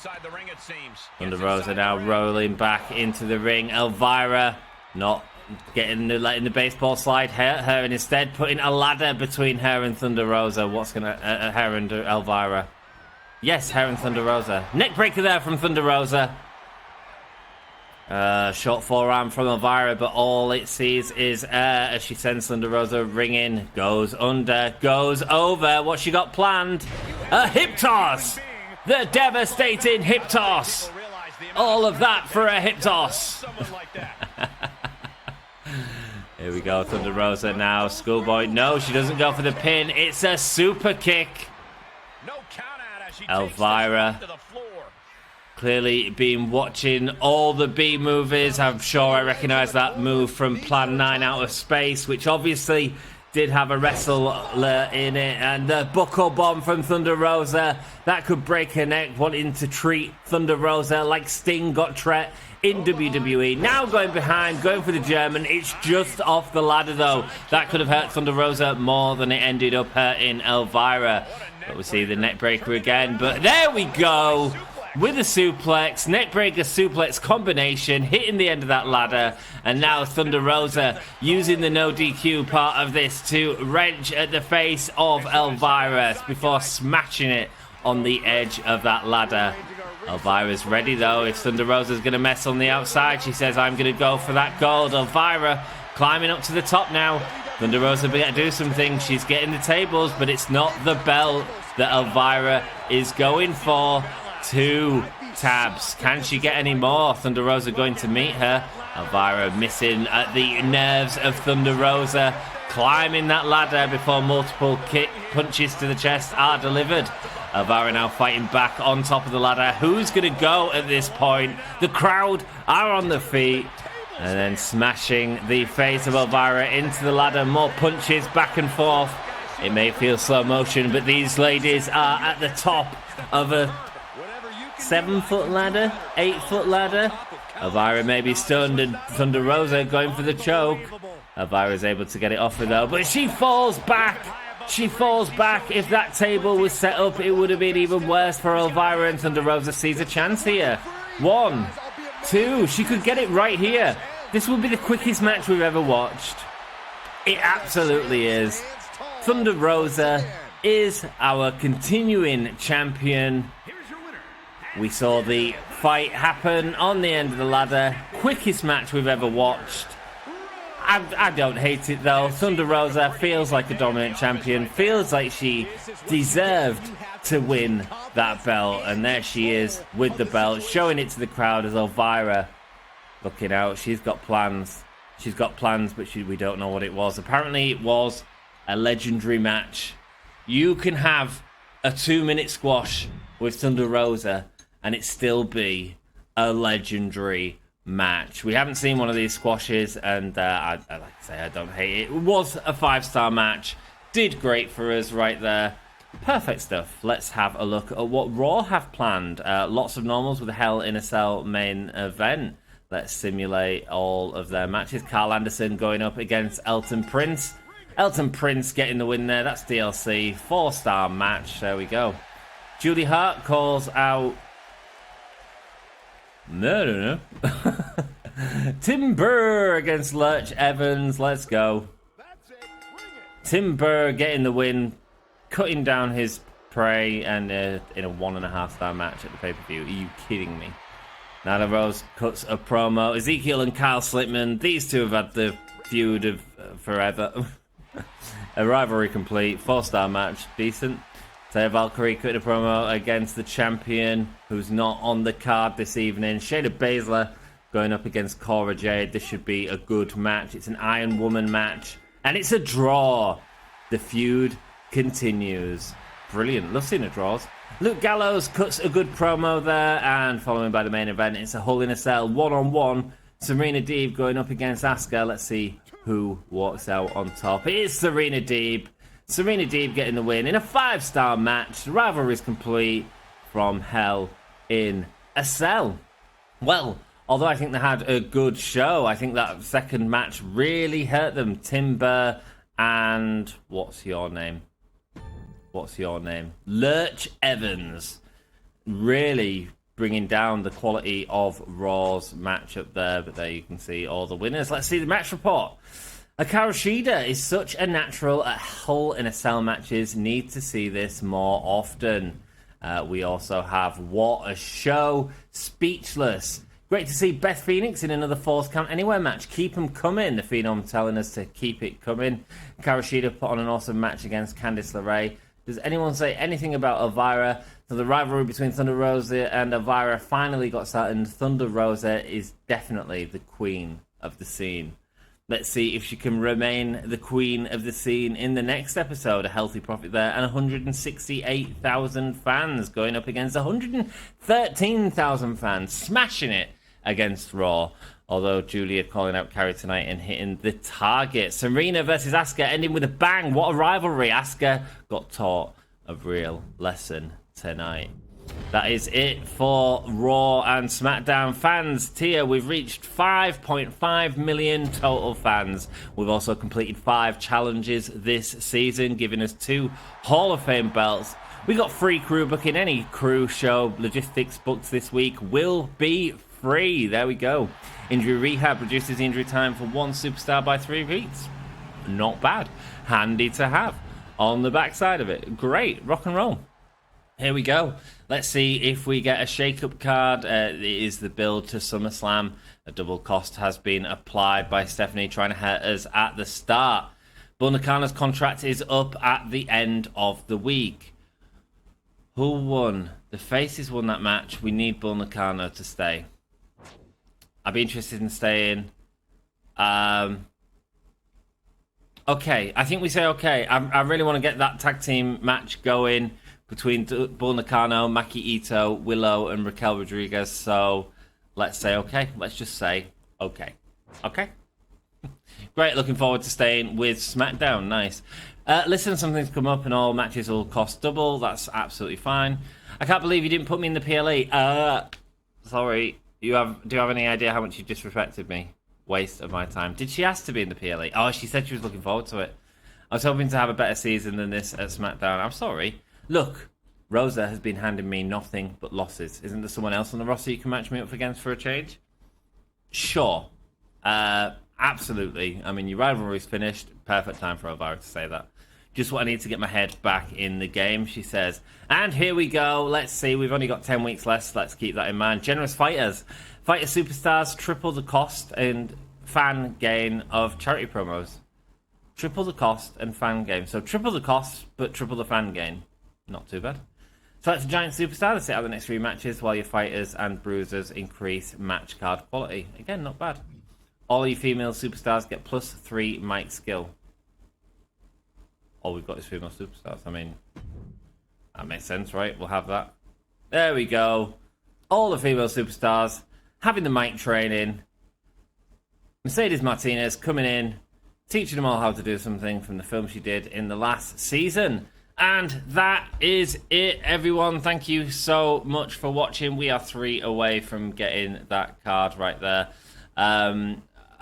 Thunder Rosa now rolling back into the ring. Elvira not letting the baseball slide hurt her, and instead putting a ladder between her and Thunder Rosa. What's gonna her and Elvira? Yes, her and Thunder Rosa. Neck breaker there from Thunder Rosa. Short forearm from Elvira, but all it sees is air as she sends Thunder Rosa ringing. Goes under, goes over. What she got planned? A hip toss! The devastating hip toss! All of that for a hip toss! Here we go, Thunder Rosa now. Schoolboy, no, she doesn't go for the pin. It's a super kick. Elvira clearly been watching all the B movies. I'm sure I recognise that move from Plan 9 Out of Space, which obviously did have a wrestler in it. And the buckle bomb from Thunder Rosa, that could break her neck, wanting to treat Thunder Rosa like Sting got Tret in WWE. Now going behind, going for the German. It's just off the ladder, though. That could have hurt Thunder Rosa more than it ended up hurting Elvira. But we see the neck breaker again. But there we go. With a suplex, neckbreaker suplex combination, hitting the end of that ladder, and now Thunder Rosa using the no DQ part of this to wrench at the face of Elvira before smashing it on the edge of that ladder. Elvira's ready though. If Thunder Rosa's going to mess on the outside, she says, I'm going to go for that gold. Elvira climbing up to the top now. Thunder Rosa better do something. She's getting the tables, but it's not the belt that Elvira is going for. 2 tabs. Can she get any more? Thunder Rosa going to meet her. Elvira missing at the nerves of Thunder Rosa. Climbing that ladder before multiple punches to the chest are delivered. Elvira now fighting back on top of the ladder. Who's going to go at this point? The crowd are on their feet. And then smashing the face of Elvira into the ladder. More punches back and forth. It may feel slow motion, but these ladies are at the top of a 7-foot ladder, 8-foot ladder. Elvira may be stunned, and Thunder Rosa going for the choke. Elvira's able to get it off her though, but she falls back. She falls back. If that table was set up, it would have been even worse for Elvira, and Thunder Rosa sees a chance here. 1, 2, she could get it right here. This will be the quickest match we've ever watched. It absolutely is. Thunder Rosa is our continuing champion. We saw the fight happen on the end of the ladder. Quickest match we've ever watched. I don't hate it though. Thunder Rosa feels like a dominant champion. Feels like she deserved to win that belt. And there she is with the belt. Showing it to the crowd as Elvira looking out. She's got plans. She's got plans, but we don't know what it was. Apparently it was a legendary match. You can have a 2-minute squash with Thunder Rosa and it still be a legendary match. We haven't seen one of these squashes, and I like to say I don't hate it. It was a 5-star match. Did great for us right there. Perfect stuff. Let's have a look at what Raw have planned. Lots of normals with a Hell in a Cell main event. Let's simulate all of their matches. Carl Anderson going up against Elton Prince. Elton Prince getting the win there. That's DLC. 4-star match. There we go. Julie Hart calls out... No. Tim Burr against Lurch Evans. Let's go. Tim Burr getting the win, cutting down his prey, and in a 1.5-star match at the pay-per-view. Are you kidding me? Nyla Rose cuts a promo. Ezekiel and Kyle Slitman. These two have had the feud of forever. A rivalry complete. 4-star match. Decent. Taya Valkyrie cutting a promo against the champion, who's not on the card this evening. Shayna Baszler going up against Cora Jade. This should be a good match. It's an Iron Woman match. And it's a draw. The feud continues. Brilliant. Love seeing the draws. Luke Gallows cuts a good promo there, and following by the main event, it's a Hell in a Cell one-on-one. Serena Deeb going up against Asuka. Let's see who walks out on top. It is Serena Deeb. Serena Deeb getting the win in a 5-star match. The rivalry is complete from Hell in a Cell. Well, although I think they had a good show, I think that second match really hurt them. Timber and... what's your name? Lurch Evans. Really bringing down the quality of Raw's match up there. But there you can see all the winners. Let's see the match report. Hikaru Shida is such a natural at Hell in a Cell matches. Need to see this more often. We also have What a Show. Speechless. Great to see Beth Phoenix in another Falls Count Anywhere match. Keep them coming. The Phenom telling us to keep it coming. Hikaru Shida put on an awesome match against Candice LeRae. Does anyone say anything about Elvira? So the rivalry between Thunder Rosa and Elvira finally got started. Thunder Rosa is definitely the queen of the scene. Let's see if she can remain the queen of the scene in the next episode. A healthy profit there, and 168,000 fans going up against 113,000 fans, smashing it against Raw. Although Julia calling out Carrie tonight and hitting the target. Serena versus Asuka ending with a bang. What a rivalry. Asuka got taught a real lesson tonight. That is it for Raw and SmackDown fans. Tia, we've reached 5.5 million total fans. We've also completed 5 challenges this season, giving us 2 Hall of Fame belts. We got free crew booking. Any crew show logistics booked this week will be free. There we go. Injury Rehab reduces the injury time for 1 superstar by 3 weeks. Not bad. Handy to have on the backside of it. Great. Rock and roll. Here we go. Let's see if we get a shake-up card. It is the build to SummerSlam. A double cost has been applied by Stephanie, trying to hurt us at the start. Bull Nakano's contract is up at the end of the week. Who won? The Faces won that match. We need Bull Nakano to stay. I'd be interested in staying. Okay, I think we say okay. I really want to get that tag team match going between Bull Nakano, Maki Ito, Willow, and Raquel Rodriguez. So let's say okay. Let's just say okay. Okay. Great. Looking forward to staying with SmackDown. Nice. Listen, something's come up and all matches will cost double. That's absolutely fine. I can't believe you didn't put me in the PLE. Sorry. Do you have any idea how much you disrespected me? Waste of my time. Did she ask to be in the PLE? Oh, she said she was looking forward to it. I was hoping to have a better season than this at SmackDown. I'm sorry. Look, Rosa has been handing me nothing but losses. Isn't there someone else on the roster you can match me up against for a change? Sure. Absolutely. I mean, your rivalry's finished. Perfect time for Elvira to say that. Just what I need to get my head back in the game, she says. And here we go. Let's see. We've only got 10 weeks left. Let's keep that in mind. Generous Fighters. Fighter Superstars triple the cost and fan gain of charity promos. Triple the cost and fan gain. So triple the cost, but triple the fan gain. Not too bad. Select a giant superstar to sit out the next 3 matches while your fighters and bruisers increase match card quality. Again, not bad. All you female superstars get plus 3 mic skill. All we've got is female superstars. I mean, that makes sense, right? We'll have that. There we go. All the female superstars having the mic training. Mercedes Martinez coming in, teaching them all how to do something from the film she did in the last season. And that is it, everyone. Thank you so much for watching. We are 3 away from getting that card right there.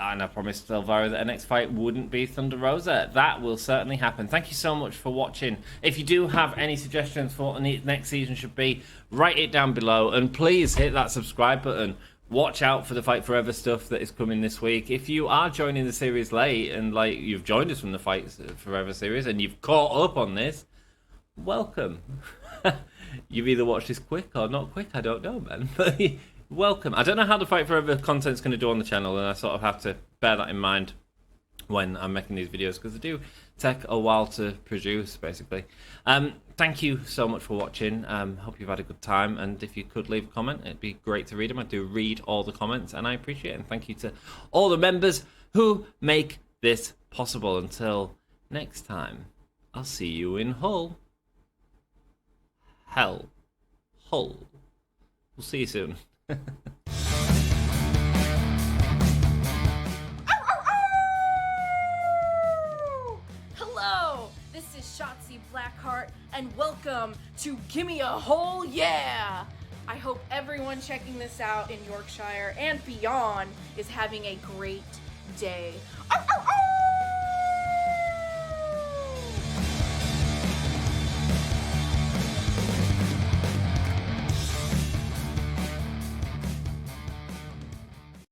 And I promised Elvira that her next fight wouldn't be Thunder Rosa. That will certainly happen. Thank you so much for watching. If you do have any suggestions for what the next season should be, write it down below. And please hit that subscribe button. Watch out for the Fight Forever stuff that is coming this week. If you are joining the series late and you've joined us from the Fight Forever series and you've caught up on this, welcome. You've either watched this quick or not quick. I don't know, man. But welcome. I don't know how the Fight Forever content's going to do on the channel, and I sort of have to bear that in mind when I'm making these videos, because they do take a while to produce, basically. Thank you so much for watching. Hope you've had a good time, and if you could leave a comment, it'd be great to read them. I do read all the comments, and I appreciate it. And thank you to all the members who make this possible. Until next time, I'll see you in Hull. Hull. We'll see you soon. Hello, this is Shotzi Blackheart, and welcome to Gimme a Hole Yeah! I hope everyone checking this out in Yorkshire and beyond is having a great day.